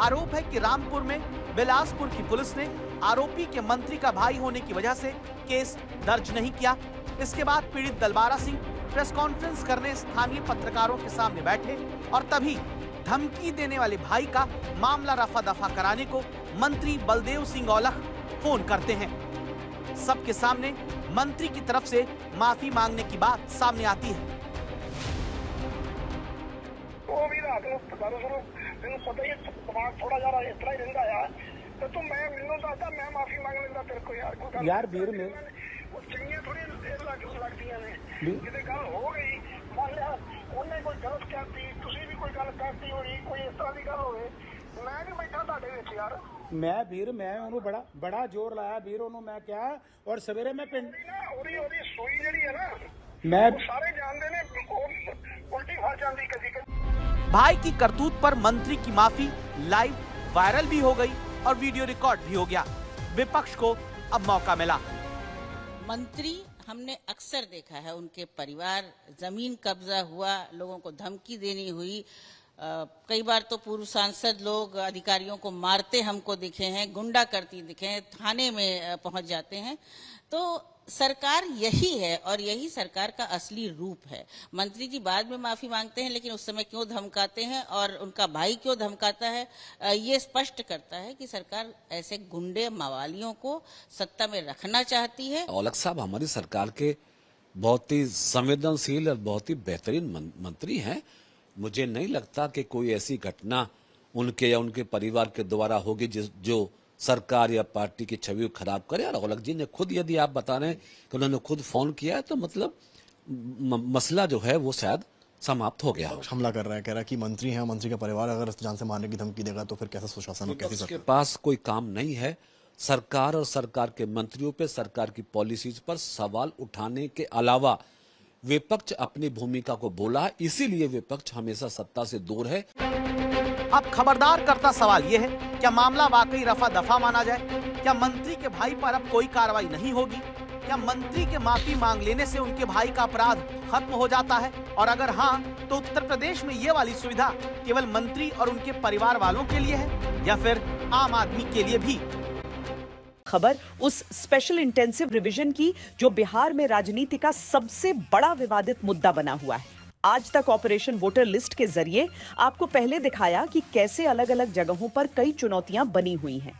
आरोप है कि रामपुर में बिलासपुर की पुलिस ने आरोपी के मंत्री का भाई होने की वजह से केस दर्ज नहीं किया। इसके बाद पीड़ित दलबारा सिंह प्रेस कॉन्फ्रेंस करने स्थानीय पत्रकारों के सामने बैठे और तभी धमकी देने वाले भाई का मामला रफा दफा कराने को मंत्री बलदेव सिंह औलख फोन करते हैं। सबके सामने मंत्री की तरफ से माफी मांगने की बात सामने आती है। वो भी रात को दरअसल मैनू पता ही दिमाग थोड़ा ज्यादा इस तरह ही रहिंदा है, तो तुम मैं मैनू दसदा मैं माफी मांग लेंदा तेरे को यार, कोई यार वीर मेरे चंगियां थोड़ी लगदियां ने, किते गल हो गई मान लिया उन्हें कोई गलत करती, तुसी भी कोई गल करती होगी, कोई इस तरह की गल होवे, मैं भी बैठा ਤੁਹਾਡੇ ਵਿੱਚ यार। मैं वीर मैं ਉਹਨੂੰ बड़ा जोर लाया वीर ਉਹਨੂੰ मैं ਕਿਹਾ, और सवेरे मैं पिंड ਉਹਦੀ ਸੂਈ ਜਿਹੜੀ ਹੈ ਨਾ मैं ਸਾਰੇ ਜਾਣਦੇ ਨੇ ਉਲਟੀ ਫਸ ਜਾਂਦੀ ਕਦੀ ਕਦੀ। भाई की करतूत पर मंत्री की माफी लाइव वायरल भी हो गई और वीडियो रिकॉर्ड भी हो गया। विपक्ष को अब मौका मिला। मंत्री हमने अक्सर देखा है, उनके परिवार जमीन कब्जा हुआ, लोगों को धमकी देनी हुई, कई बार तो पूर्व सांसद लोग अधिकारियों को मारते हमको दिखे हैं, गुंडा करती दिखे हैं, थाने में पहुंच जाते हैं। तो सरकार यही है और यही सरकार का असली रूप है। मंत्री जी बाद में माफी मांगते हैं, लेकिन उस समय क्यों धमकाते हैं और उनका भाई क्यों धमकाता है, ये स्पष्ट करता है कि सरकार ऐसे गुंडे मवालियों को सत्ता में रखना चाहती है। औलख साहब हमारी सरकार के बहुत ही संवेदनशील और बहुत ही बेहतरीन मंत्री हैं। मुझे नहीं लगता कि कोई ऐसी घटना उनके या उनके परिवार के द्वारा होगी जो सरकार या पार्टी की छवि को खराब करे। और औलख जी ने खुद, यदि आप बता रहे हैं कि उन्होंने खुद फोन किया है, तो मतलब मसला जो है वो शायद समाप्त हो गया हो। हमला कर रहा है, कह रहा है कि मंत्री हैं, मंत्री का परिवार अगर जान से मारने की धमकी देगा तो फिर कैसा सुशासन हो, कैसी उसके पास कोई काम नहीं है। सरकार और सरकार के मंत्रियों पे, सरकार की पॉलिसीज पर सवाल उठाने के अलावा विपक्ष अपनी भूमिका को बोला, इसीलिए विपक्ष हमेशा सत्ता से दूर है। अब खबरदार करता सवाल यह है, क्या मामला वाकई रफा दफा माना जाए? क्या मंत्री के भाई पर अब कोई कार्रवाई नहीं होगी? क्या मंत्री के माफी मांग लेने से उनके भाई का अपराध खत्म हो जाता है? और अगर हाँ, तो उत्तर प्रदेश में ये वाली सुविधा केवल मंत्री और उनके परिवार वालों के लिए है या फिर आम आदमी के लिए भी? खबर उस स्पेशल इंटेंसिव रिवीजन की जो बिहार में राजनीति का सबसे बड़ा विवादित मुद्दा बना हुआ है। आज तक ऑपरेशन वोटर लिस्ट के जरिए आपको पहले दिखाया कि कैसे अलग अलग जगहों पर कई चुनौतियां बनी हुई हैं।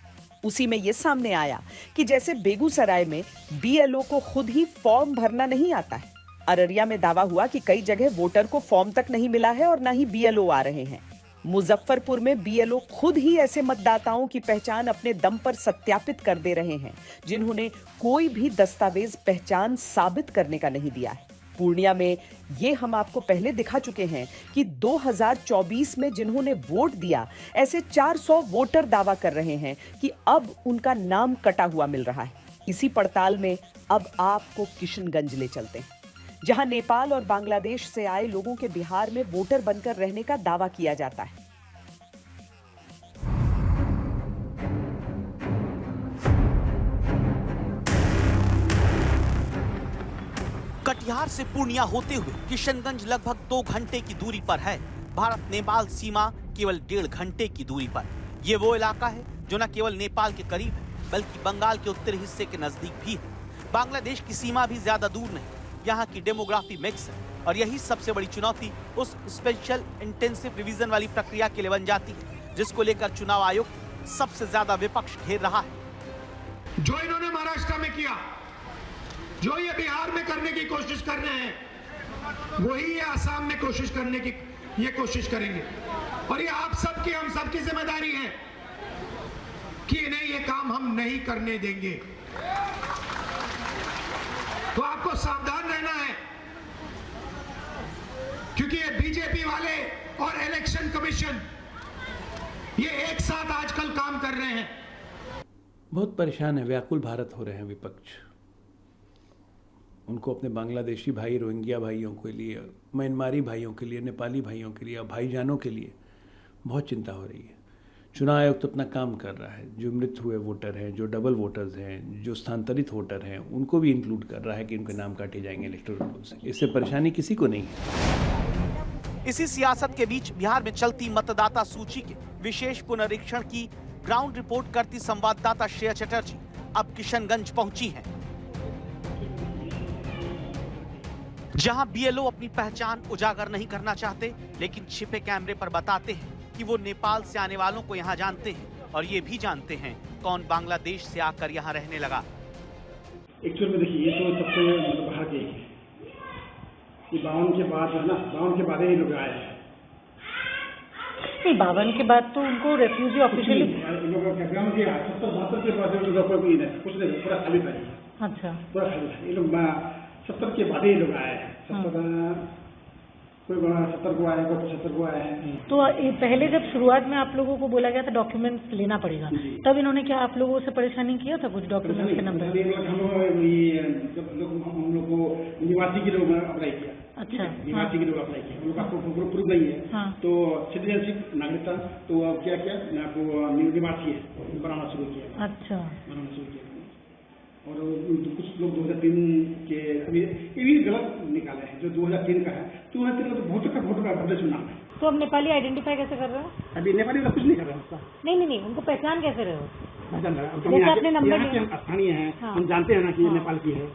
उसी में यह सामने आया कि जैसे बेगूसराय में बीएलओ को खुद ही फॉर्म भरना नहीं आता है। अररिया में दावा हुआ कि कई जगह वोटर को फॉर्म तक नहीं मिला है और न ही बीएलओ आ रहे हैं। मुजफ्फरपुर में बीएलओ खुद ही ऐसे मतदाताओं की पहचान अपने दम पर सत्यापित कर दे रहे हैं जिन्होंने कोई भी दस्तावेज पहचान साबित करने का नहीं दिया है। पूर्णिया में ये हम आपको पहले दिखा चुके हैं कि 2024 में जिन्होंने वोट दिया, ऐसे 400 वोटर दावा कर रहे हैं कि अब उनका नाम कटा हुआ मिल रहा है। इसी पड़ताल में अब आपको किशनगंज ले चलते हैं, जहां नेपाल और बांग्लादेश से आए लोगों के बिहार में वोटर बनकर रहने का दावा किया जाता है। कटिहार से पूर्णिया होते हुए किशनगंज लगभग 2 घंटे की दूरी पर है। भारत नेपाल सीमा केवल 1.5 घंटे की दूरी पर। ये वो इलाका है जो न केवल नेपाल के करीब है बल्कि बंगाल के उत्तरी हिस्से के नजदीक भी है। बांग्लादेश की सीमा भी ज्यादा दूर नहीं। यहाँ की डेमोग्राफी मिक्स है और यही सबसे बड़ी चुनौती उस स्पेशल इंटेंसिव रिवीजन वाली प्रक्रिया के लिए बन जाती है, जिसको लेकर चुनाव आयोग सबसे ज्यादा विपक्ष घेर रहा है। जो इन्होंने महाराष्ट्र में किया, जो ये बिहार में करने की कोशिश कर रहे हैं, वही ये आसाम में कोशिश करने की ये कोशिश करेंगे। और ये आप सबकी, हम सबकी जिम्मेदारी है कि इन्हें ये काम हम नहीं करने देंगे। तो आपको सावधान रहना है, क्योंकि ये बीजेपी वाले और इलेक्शन कमीशन ये एक साथ आजकल काम कर रहे हैं। बहुत परेशान है, व्याकुल भारत हो रहे हैं विपक्ष। उनको अपने बांग्लादेशी भाई, रोहिंग्या भाइयों के लिए, म्यांमारी भाइयों के लिए, नेपाली भाइयों के लिए और भाईजानों के लिए बहुत चिंता हो रही है। चुनाव आयोग तो अपना काम कर रहा है। जो मृत हुए वोटर हैं, जो डबल वोटर्स हैं, जो स्थानांतरित वोटर हैं, उनको भी इंक्लूड कर रहा है कि उनके नाम काटे जाएंगे इलेक्टोरल रोल से। इससे परेशानी किसी को नहीं है। इसी सियासत के बीच बिहार में चलती मतदाता सूची के विशेष पुनरीक्षण की ग्राउंड रिपोर्ट करती संवाददाता श्रेया चटर्जी अब किशनगंज पहुंची हैं, जहां बीएलओ अपनी पहचान उजागर नहीं करना चाहते, लेकिन छिपे कैमरे पर बताते हैं कि वो नेपाल से आने वालों को यहां जानते हैं और ये भी जानते हैं कौन बांग्लादेश से आकर यहां रहने लगा। एक्चुअल में देखिए, ये तो सबसे बाहर के हैं। ये 52 के बाद है ना, 52 के बाद ही लोग आए हैं। नहीं, 52 के बाद तो उनको रेफ्यूजी ऑफिशियली लोगों का काम किया। 70-72 के बाद कुछ नहीं, पूरा खाली था। अच्छा, पूरा खाली था। ये लोग 70 के बाद ही लोग आए हैं। 70 कोई 70 को आए, कोई 75 को आए हैं। तो पहले जब शुरुआत में आप लोगों को बोला गया था डॉक्यूमेंट्स लेना पड़ेगा, तब इन्होंने क्या आप लोगों से परेशानी किया था कुछ डॉक्यूमेंट्स के नंबर? हम लोग को निवासी के लोग अप्लाई किया। अच्छा, निवासी के लोग अप्लाई किया। उन लोग का प्रूफ नहीं है, तो सिटीजनशिप, नागरिकता, तो अब क्या किया, आपको निवासी है बनाना शुरू किया। अच्छा, बनाना शुरू किया। और कुछ लोग 2003 के अभी ये भी गलत निकाले हैं। जो 2003 का है, 2003 का तो वोटर का भद्र चुनाव है। तो अब नेपाली आइडेंटिफाई कैसे कर रहे हो? अभी नेपाली का कुछ नहीं कर रहे हैं उसका। नहीं, उनको पहचान कैसे रहे हो? अपने नंबर स्थानीय है, हम जानते हैं ना कि ये नेपाल की है।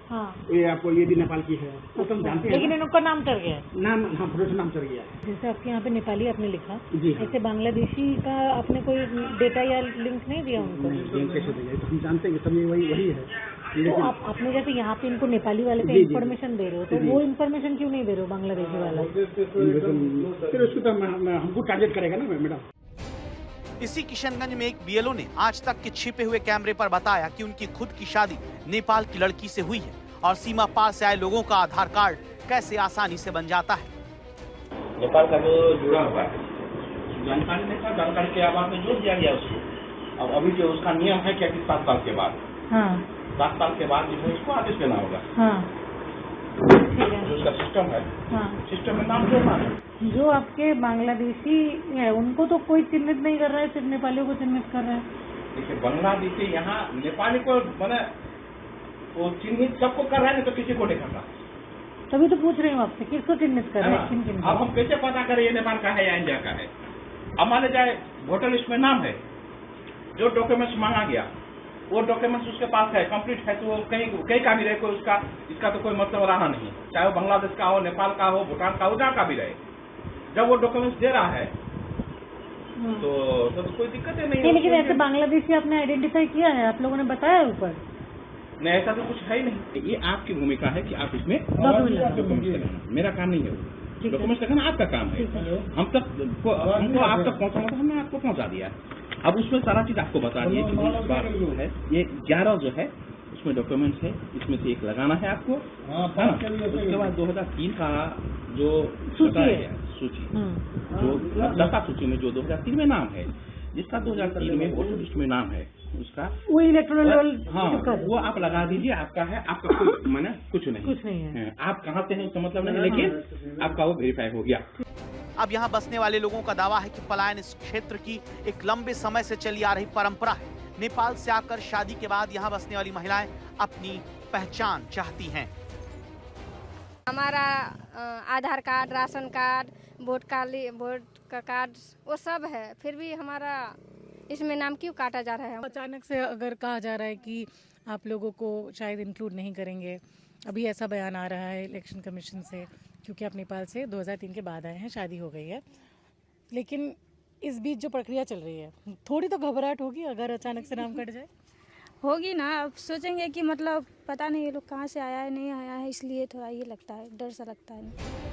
ये आपको ये भी नेपाल की है, वो तो हम जानते हैं। लेकिन इनका नाम चढ़ गया, नाम, हाँ, भरोसे नाम चढ़ गया। जैसे आपके यहाँ पे नेपाली आपने लिखा, जी, ऐसे बांग्लादेशी का आपने कोई डेटा या लिंक नहीं दिया उनको? कैसे देंगे, हम जानते हैं सब वही है। तो आपने जैसे यहाँ पे इनको नेपाली वाले पे इन्फॉर्मेशन दे रहे हो, तो वो इन्फॉर्मेशन क्यों नहीं दे रहे हो बांग्लादेशी वाला? फिर उसको तो हमको टारगेट करेगा ना मैडम। इसी किशनगंज में एक बीएलओ ने आज तक के छिपे हुए कैमरे पर बताया कि उनकी खुद की शादी नेपाल की लड़की से हुई है और सीमा पार से आए लोगों का आधार कार्ड कैसे आसानी से बन जाता है। नेपाल का जो जुड़ा हुआ है, जानकारी नहीं था, जानकारी के आधार में जोड़ दिया गया उसको। अब अभी जो उसका नियम है क्या कि 7 साल के बाद, 7 साल के बाद जो है उसको आदेश देना होगा। जो उसका सिस्टम है, सिस्टम में नाम जोड़ना है। जो आपके बांग्लादेशी है उनको तो कोई चिन्हित नहीं कर रहा है, सिर्फ नेपालियों को चिन्हित कर रहा है। देखिए, बांग्लादेशी यहाँ नेपाली को मैंने वो चिन्हित सबको कर रहा है, तो किसी को नहीं कर रहा। तभी तो पूछ रही हूँ आपसे, किसको चिन्हित कर रहा है? अब हम कैसे पता करें ये नेपाल का है या इंडिया का है? अब मान जाए वोटर लिस्ट में नाम है, जो डॉक्यूमेंट्स मांगा गया वो डॉक्यूमेंट्स उसके पास है, कंप्लीट है, तो कहीं का भी रहे, कोई उसका इसका तो कोई मतलब रहा नहीं, चाहे वो बांग्लादेश का हो, नेपाल का हो, भूटान का हो, जहाँ का भी रहे। जब वो डॉक्यूमेंट्स दे रहा है तो कोई दिक्कत नहीं है। लेकिन ऐसे बांग्लादेशी आपने आइडेंटिफाई किया है, आप लोगों ने बताया ऊपर? नहीं, ऐसा तो कुछ है ही नहीं। ये आपकी भूमिका है कि आप इसमें डॉक्यूमेंट्स लगाना, मेरा काम नहीं है। डॉक्यूमेंट्स लगाना आपका काम है। हमको आप तक पहुँचाना, हमने आपको पहुँचा दिया। अब उसमें सारा चीज आपको बता दी है। इस बार है ये 11 जो है उसमें डॉक्यूमेंट्स है, इसमें से एक लगाना है आपको। उसके बाद 2003 का जो सूची, जो दस्ता सूची में जो 2003 में नाम है, जिसका 2003 में वोटर लिस्ट में नाम है उसका वो इलेक्टोरल रोल, हाँ वो आप लगा दीजिए, आपका है, आपका कोई माने कुछ नहीं है, आप कहाँ से हैं उसका मतलब नहीं, लेकिन आपका वो वेरीफाई हो गया। अब यहाँ बसने वाले लोगों का दावा है कि पलायन इस क्षेत्र की एक लंबे समय से चली आ रही परंपरा है। नेपाल से आकर शादी के बाद यहाँ बसने वाली महिलाएं अपनी पहचान चाहती हैं। हमारा आधार कार्ड, राशन कार्ड, वोट का कार्ड वो सब है, फिर भी हमारा इसमें नाम क्यों काटा जा रहा है? अचानक से अगर कहा जा रहा है कि आप लोगों को शायद इंक्लूड नहीं करेंगे, अभी ऐसा बयान आ रहा है इलेक्शन कमीशन से, क्योंकि आप नेपाल से 2003 के बाद आए हैं, शादी हो गई है, लेकिन इस बीच जो प्रक्रिया चल रही है थोड़ी तो घबराहट होगी अगर अचानक से नाम कट जाए? होगी ना, अब सोचेंगे कि मतलब पता नहीं ये लोग कहाँ से आया है, नहीं आया है, इसलिए थोड़ा ये लगता है, डर सा लगता है।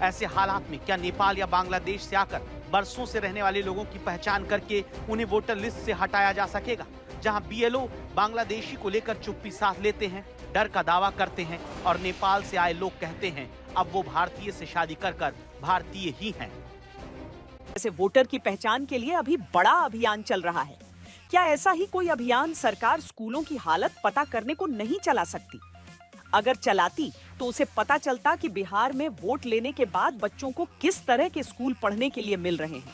ऐसे हालात में क्या नेपाल या बांग्लादेश से आकर बरसों से रहने वाले लोगों की पहचान करके उन्हें वोटर लिस्ट से हटाया जा सकेगा? जहां बीएलओ बांग्लादेशी को लेकर चुप्पी साध लेते हैं, डर का दावा करते हैं और नेपाल से आए लोग कहते हैं अब वो भारतीय से शादी कर भारतीय ही हैं। ऐसे वोटर की पहचान के लिए अभी बड़ा अभियान चल रहा है। क्या ऐसा ही कोई अभियान सरकार स्कूलों की हालत पता करने को नहीं चला सकती? अगर चलाती तो उसे पता चलता कि बिहार में वोट लेने के बाद बच्चों को किस तरह के स्कूल पढ़ने के लिए मिल रहे हैं।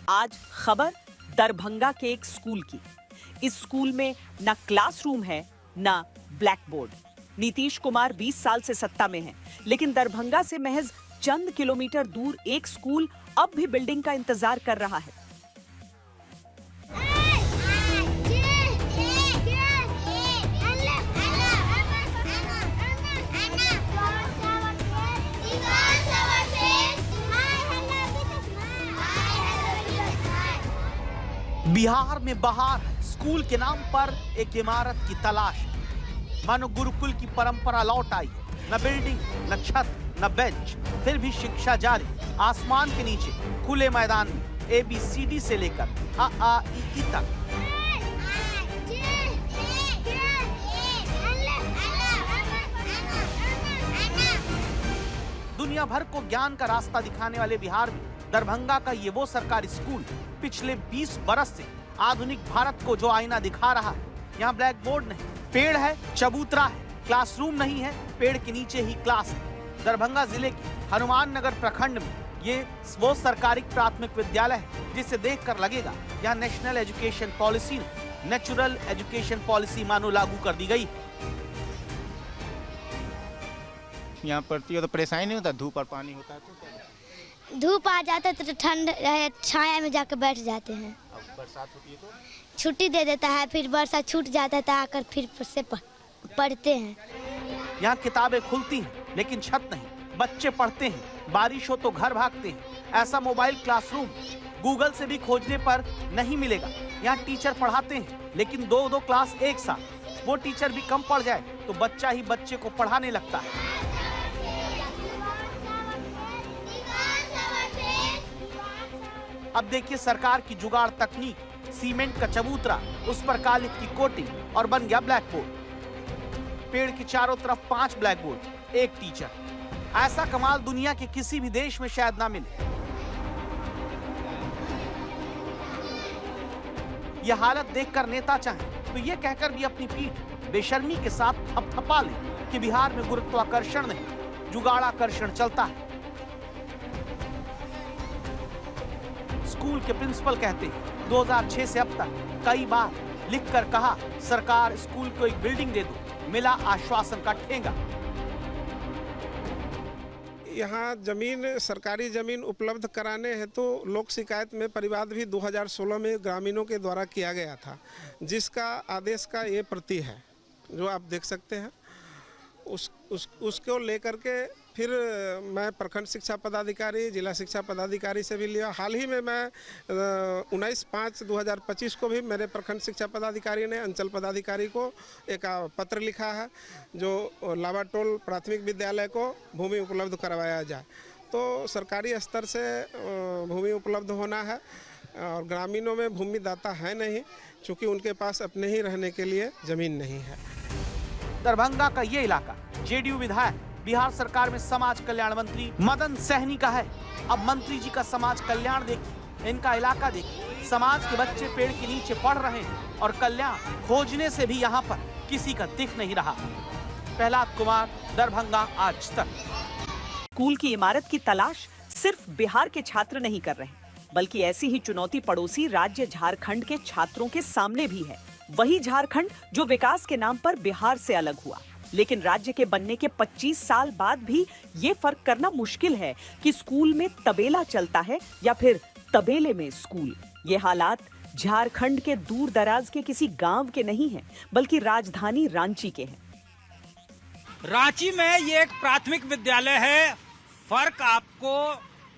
आज खबर दरभंगा के एक स्कूल की। इस स्कूल में ना क्लासरूम है ना ब्लैक बोर्ड। नीतीश कुमार 20 साल से सत्ता में हैं, लेकिन दरभंगा से महज चंद किलोमीटर दूर एक स्कूल अब भी बिल्डिंग का इंतजार कर रहा है। बिहार में बहार है, स्कूल के नाम पर एक इमारत की तलाश है। मानो गुरुकुल की परंपरा लौट आई है, न बिल्डिंग, न छत, न बेंच, फिर भी शिक्षा जारी। आसमान के नीचे खुले मैदान में ABCD से लेकर AAEE तक। दुनिया भर को ज्ञान का रास्ता दिखाने वाले बिहार में दरभंगा का ये वो सरकारी स्कूल पिछले 20 बरस से आधुनिक भारत को जो आईना दिखा रहा है। यहाँ ब्लैक बोर्ड नहीं, पेड़ है, चबूतरा है, क्लासरूम नहीं है, पेड़ के नीचे ही क्लास है। दरभंगा जिले के हनुमान नगर प्रखंड में ये वो सरकारी प्राथमिक विद्यालय है जिसे देखकर लगेगा यहाँ नेशनल एजुकेशन पॉलिसी ने नेचुरल एजुकेशन पॉलिसी मानो लागू कर दी गई। यहाँ पढ़ती हो तो परेशानी नहीं होता? धूप और पानी होता है तो? धूप आ जाता है तो ठंड छाया में जाकर बैठ जाते हैं। बरसात होती है तो छुट्टी दे देता है, फिर बरसात छूट जाता है तो आकर फिर से पढ़ते हैं। यहाँ किताबें खुलती हैं लेकिन छत नहीं, बच्चे पढ़ते हैं, बारिश हो तो घर भागते हैं। ऐसा मोबाइल क्लासरूम गूगल से भी खोजने पर नहीं मिलेगा। यहाँ टीचर पढ़ाते हैं लेकिन दो क्लास एक साथ। वो टीचर भी कम पढ़ जाए तो बच्चा ही बच्चे को पढ़ाने लगता है। अब देखिए सरकार की जुगाड़ तकनीक, सीमेंट का चबूतरा, उस पर कालिख की कोटिंग और बन गया ब्लैक बोर्ड। पेड़ के चारों तरफ 5 ब्लैक बोर्ड, एक टीचर। ऐसा कमाल दुनिया के किसी भी देश में शायद ना मिले। यह हालत देखकर नेता चाहें तो ये कहकर भी अपनी पीठ बेशर्मी के साथ थपथपा लें कि बिहार में गुरुत्वाकर्षण नहीं, जुगाड़ाकर्षण चलता है। स्कूल के प्रिंसिपल कहते हैं 2006 से अब तक कई बार लिखकर कहा सरकार स्कूल को एक बिल्डिंग दे दो, मिला आश्वासन का ठेंगा। यहाँ जमीन, सरकारी जमीन उपलब्ध कराने हेतु तो लोक शिकायत में परिवाद भी 2016 में ग्रामीणों के द्वारा किया गया था, जिसका आदेश का ये प्रति है जो आप देख सकते हैं। उसको लेकर के फिर मैं प्रखंड शिक्षा पदाधिकारी, जिला शिक्षा पदाधिकारी से भी लिया। हाल ही में मैं 19/5/2025 को भी मेरे प्रखंड शिक्षा पदाधिकारी ने अंचल पदाधिकारी को एक पत्र लिखा है जो लावाटोल प्राथमिक विद्यालय को भूमि उपलब्ध करवाया जाए। तो सरकारी स्तर से भूमि उपलब्ध होना है और ग्रामीणों में भूमि दाता है नहीं, चूँकि उनके पास अपने ही रहने के लिए ज़मीन नहीं है। दरभंगा का ये इलाका जेडीयू विधायक बिहार सरकार में समाज कल्याण मंत्री मदन सहनी का है। अब मंत्री जी का समाज कल्याण देखिए, इनका इलाका देखिए, समाज के बच्चे पेड़ के नीचे पढ़ रहे हैं और कल्याण खोजने से भी यहाँ पर किसी का दिख नहीं रहा। प्रहलाद कुमार, दरभंगा, आज तक। स्कूल की इमारत की तलाश सिर्फ बिहार के छात्र नहीं कर रहे, बल्कि ऐसी ही चुनौती पड़ोसी राज्य झारखंड के छात्रों के सामने भी है। वही झारखंड जो विकास के नाम पर बिहार से अलग हुआ, लेकिन राज्य के बनने के 25 साल बाद भी ये फर्क करना मुश्किल है कि स्कूल में तबेला चलता है या फिर तबेले में स्कूल। ये हालात झारखंड के दूर दराज के किसी गांव के नहीं हैं, बल्कि राजधानी रांची के हैं। रांची में ये एक प्राथमिक विद्यालय है। फर्क आपको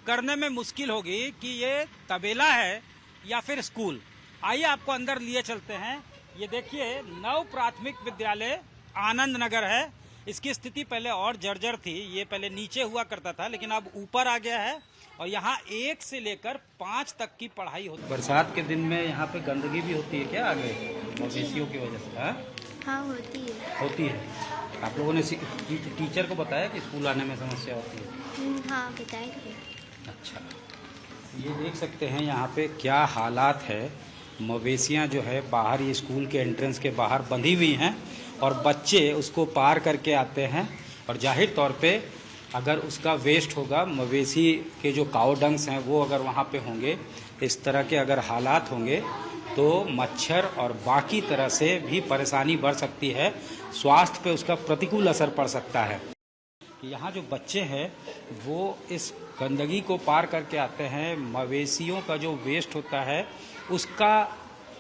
करने में मुश्किल होगी कि ये तबेला है या फिर स्कूल। आइए आपको अंदर लिए चलते हैं। ये देखिए, नव प्राथमिक विद्यालय आनंद नगर है। इसकी स्थिति पहले और जर्जर थी। ये पहले नीचे हुआ करता था, लेकिन अब ऊपर आ गया है और यहाँ 1 से लेकर 5 तक की पढ़ाई होती है। बरसात के दिन में यहाँ पे गंदगी भी होती है क्या आगे मवेशियों की वजह से? हाँ होती है। होती है। आप लोगों ने टीचर को बताया कि स्कूल आने में समस्या होती है? हाँ बताएंगे। अच्छा, ये देख सकते हैं यहाँ पे क्या हालात है। मवेशियाँ जो है बाहर, ये स्कूल के एंट्रेंस के बाहर बंधी हुई हैं और बच्चे उसको पार करके आते हैं। और जाहिर तौर पे अगर उसका वेस्ट होगा, मवेशी के जो काऊ डंग्स हैं वो अगर वहाँ पे होंगे, इस तरह के अगर हालात होंगे तो मच्छर और बाकी तरह से भी परेशानी बढ़ सकती है। स्वास्थ्य पे उसका प्रतिकूल असर पड़ सकता है। यहाँ जो बच्चे हैं वो इस गंदगी को पार करके आते हैं। मवेशियों का जो वेस्ट होता है उसका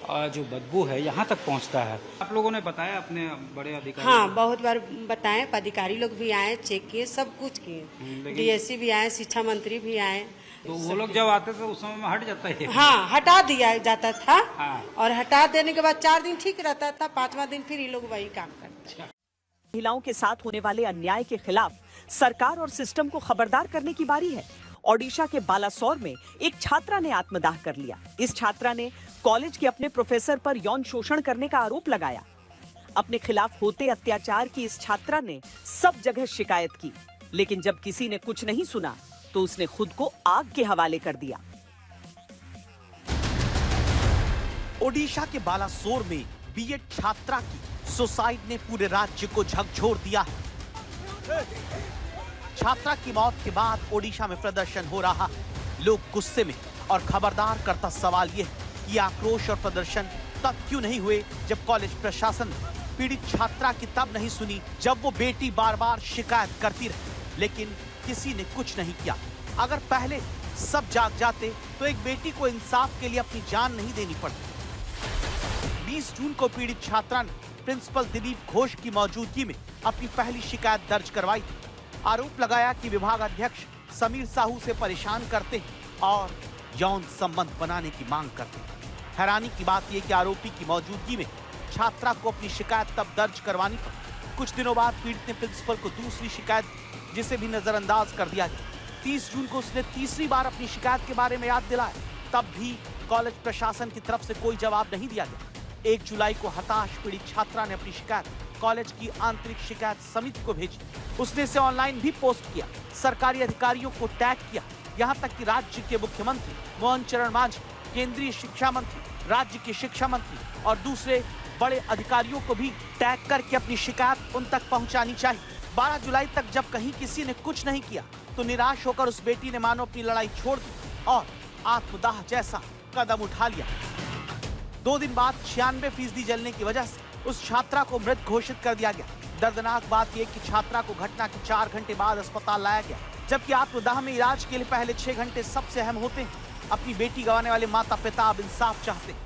जो बदबू है यहाँ तक पहुँचता है। आप लोगों ने बताया अपने बड़े अधिकारी? हाँ, बहुत बार बताएं। अधिकारी लोग भी आए, चेक किए, सब कुछ किए। डीएससी भी आए, शिक्षा मंत्री भी आए। तो वो लोग जब आते थे उस समय में हट जाता है? हाँ, हटा दिया जाता था। हाँ। और हटा देने के बाद 4 दिन ठीक रहता था, 5वां दिन फिर ये लोग वही काम करते। महिलाओं के साथ होने वाले अन्याय के खिलाफ सरकार और सिस्टम को खबरदार करने की बारी है। ओडिशा के बालासोर में एक छात्रा ने आत्मदाह कर लिया। इस छात्रा ने कॉलेज के अपने प्रोफेसर पर यौन शोषण करने का आरोप लगाया। अपने खिलाफ होते अत्याचार की इस छात्रा ने सब जगह शिकायत की, लेकिन जब किसी ने कुछ नहीं सुना तो उसने खुद को आग के हवाले कर दिया। ओडिशा के बालासोर में बीएड छात्रा की सुसाइड ने पूरे राज्य को झकझोर दिया है। छात्रा की मौत के बाद ओडिशा में प्रदर्शन हो रहा है। लोग गुस्से में और खबरदार करता सवाल यह है कि आक्रोश और प्रदर्शन तब क्यों नहीं हुए जब कॉलेज प्रशासन पीड़ित छात्रा की तब नहीं सुनी जब वो बेटी बार बार शिकायत करती रही, लेकिन किसी ने कुछ नहीं किया। अगर पहले सब जाग जाते तो एक बेटी को इंसाफ के लिए अपनी जान नहीं देनी पड़ती। 20 जून को पीड़ित छात्रा ने प्रिंसिपल दिलीप घोष की मौजूदगी में अपनी पहली शिकायत दर्ज करवाई थी। आरोप लगाया कि विभाग अध्यक्ष समीर साहू से परेशान करते हैं और यौन संबंध बनाने की मांग करते हैं। हैरानी की बात यह कि आरोपी की मौजूदगी में छात्रा को अपनी शिकायत तब दर्ज करवानी पड़ी। कुछ दिनों बाद पीड़ित ने प्रिंसिपल को दूसरी शिकायत दी, जिसे भी नजरअंदाज कर दिया गया। 30 जून को उसने तीसरी बार अपनी शिकायत के बारे में याद दिलाया, तब भी कॉलेज प्रशासन की तरफ से कोई जवाब नहीं दिया गया। 1 जुलाई को हताश पीड़ित छात्रा ने अपनी शिकायत कॉलेज की आंतरिक शिकायत समिति को भेजी। उसने इसे ऑनलाइन भी पोस्ट किया, सरकारी अधिकारियों को टैग किया, यहाँ तक कि राज्य के मुख्यमंत्री मोहन चरण मांझी, केंद्रीय शिक्षा मंत्री, राज्य के शिक्षा मंत्री और दूसरे बड़े अधिकारियों को भी टैग करके अपनी शिकायत उन तक पहुंचानी चाहिए। 12 जुलाई तक जब कहीं किसी ने कुछ नहीं किया तो निराश होकर उस बेटी ने मानो अपनी लड़ाई छोड़ दी और आत्मदाह जैसा कदम उठा लिया। 2 दिन बाद 96% जलने की वजह से उस छात्रा को मृत घोषित कर दिया गया। दर्दनाक बात यह कि छात्रा को घटना के 4 घंटे बाद अस्पताल लाया गया, जबकि आत्मदाह में इलाज के लिए पहले 6 घंटे सबसे अहम होते हैं। अपनी बेटी गंवाने वाले माता पिता अब इंसाफ चाहते हैं।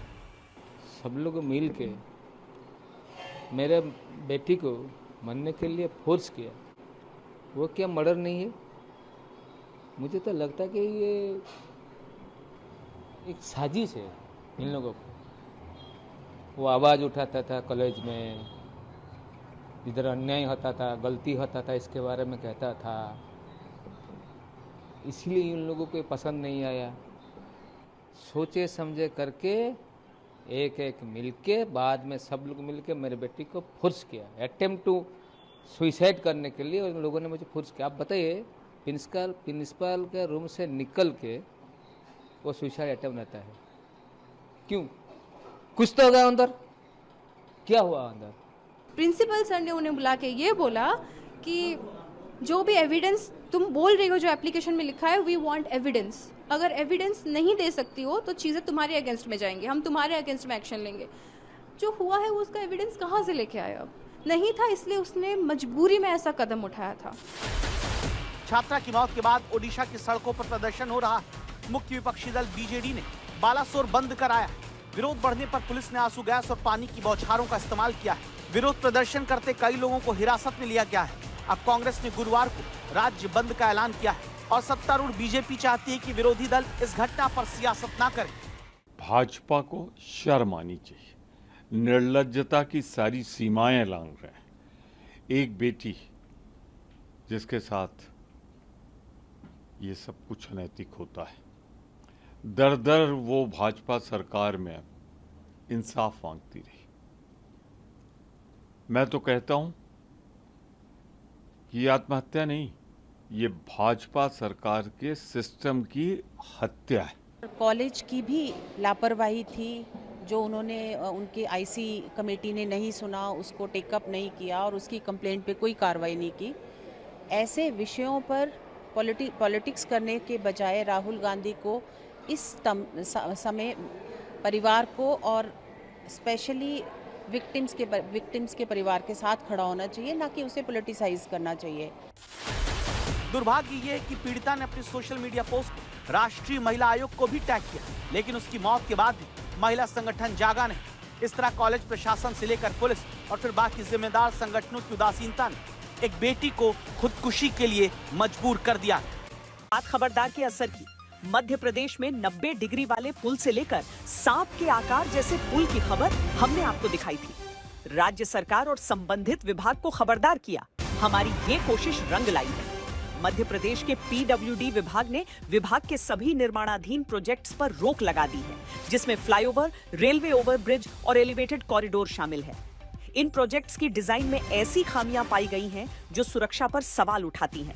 सब लोग मिल के मेरे बेटी को मरने के लिए फोर्स किया। वो क्या मर्डर नहीं है? मुझे तो लगता कि ये एक साजिश है इन लोगों को। वो आवाज़ उठाता था कॉलेज में, इधर अन्याय होता था, गलती होता था, इसके बारे में कहता था, इसलिए इन लोगों को पसंद नहीं आया। सोचे समझे करके एक एक मिलके बाद में सब लोग मिलके मेरे बेटी को फोर्स किया, अटेम्प्ट टू सुइसाइड करने के लिए उन लोगों ने मुझे फोर्स किया। आप बताइए, प्रिंसिपल के रूम से निकल के वो सुसाइड अटेम्प्ट रहता है। क्यों? कुछ तो होगा अंदर, क्या हुआ अंदर? प्रिंसिपल सर ने उन्हें बुला के ये बोला कि जो भी एविडेंस तुम बोल रही हो जो एप्लीकेशन में लिखा है, वी वांट एविडेंस। अगर एविडेंस नहीं दे सकती हो तो चीज़ें तुम्हारे अगेंस्ट में जाएंगे, हम तुम्हारे अगेंस्ट में एक्शन लेंगे। जो हुआ है वो उसका एविडेंस कहाँ से लेके आए? अब नहीं था, इसलिए उसने मजबूरी में ऐसा कदम उठाया था। छात्रा की मौत के बाद ओडिशा की सड़कों पर प्रदर्शन हो रहा है। मुख्य विपक्षी दल बीजेडी ने बालासोर बंद कराया। विरोध बढ़ने पर पुलिस ने आंसू गैस और पानी की बौछारों का इस्तेमाल किया है। विरोध प्रदर्शन करते कई लोगों को हिरासत में लिया गया है। अब कांग्रेस ने गुरुवार को राज्य बंद का ऐलान किया है और सत्तारूढ़ बीजेपी चाहती है कि विरोधी दल इस घटना पर सियासत ना करे। भाजपा को शर्म आनी चाहिए, निर्लज्जता की सारी सीमाएं लांघ रहे हैं। एक बेटी जिसके साथ ये सब कुछ अनैतिक होता है, दर दर वो भाजपा सरकार में इंसाफ मांगती रही। मैं तो कहता हूं कि आत्महत्या नहीं, ये भाजपा सरकार के सिस्टम की हत्या है। कॉलेज की भी लापरवाही थी, जो उन्होंने उनके आईसी कमेटी ने नहीं सुना, उसको टेकअप नहीं किया और उसकी कंप्लेंट पे कोई कार्रवाई नहीं की। ऐसे विषयों पर पॉलिटिक्स करने के बजाय राहुल गांधी को इस समय परिवार को और स्पेशली विक्टिम्स के परिवार के साथ खड़ा होना चाहिए, ना कि उसे पॉलिटिसाइज करना चाहिए। दुर्भाग्य ये है कि पीड़िता ने अपनी सोशल मीडिया पोस्ट राष्ट्रीय महिला आयोग को भी टैग किया, लेकिन उसकी मौत के बाद भी महिला संगठन जागा नहीं। इस तरह कॉलेज प्रशासन से लेकर पुलिस और फिर बाकी जिम्मेदार संगठनों की उदासीनता ने एक बेटी को खुदकुशी के लिए मजबूर कर दिया। बात खबरदार के असर की। मध्य प्रदेश में 90 डिग्री वाले पुल से लेकर सांप के आकार जैसे पुल की खबर हमने आपको दिखाई थी। राज्य सरकार और संबंधित विभाग को खबरदार किया। हमारी ये कोशिश रंग लाई है। मध्य प्रदेश के पीडब्ल्यूडी विभाग ने विभाग के सभी निर्माणाधीन प्रोजेक्ट्स पर रोक लगा दी है, जिसमें फ्लाईओवर, रेलवे ओवरब्रिज और एलिवेटेड कॉरिडोर शामिल है। इन प्रोजेक्ट्स की डिजाइन में ऐसी खामियां पाई गई हैं जो सुरक्षा पर सवाल उठाती हैं।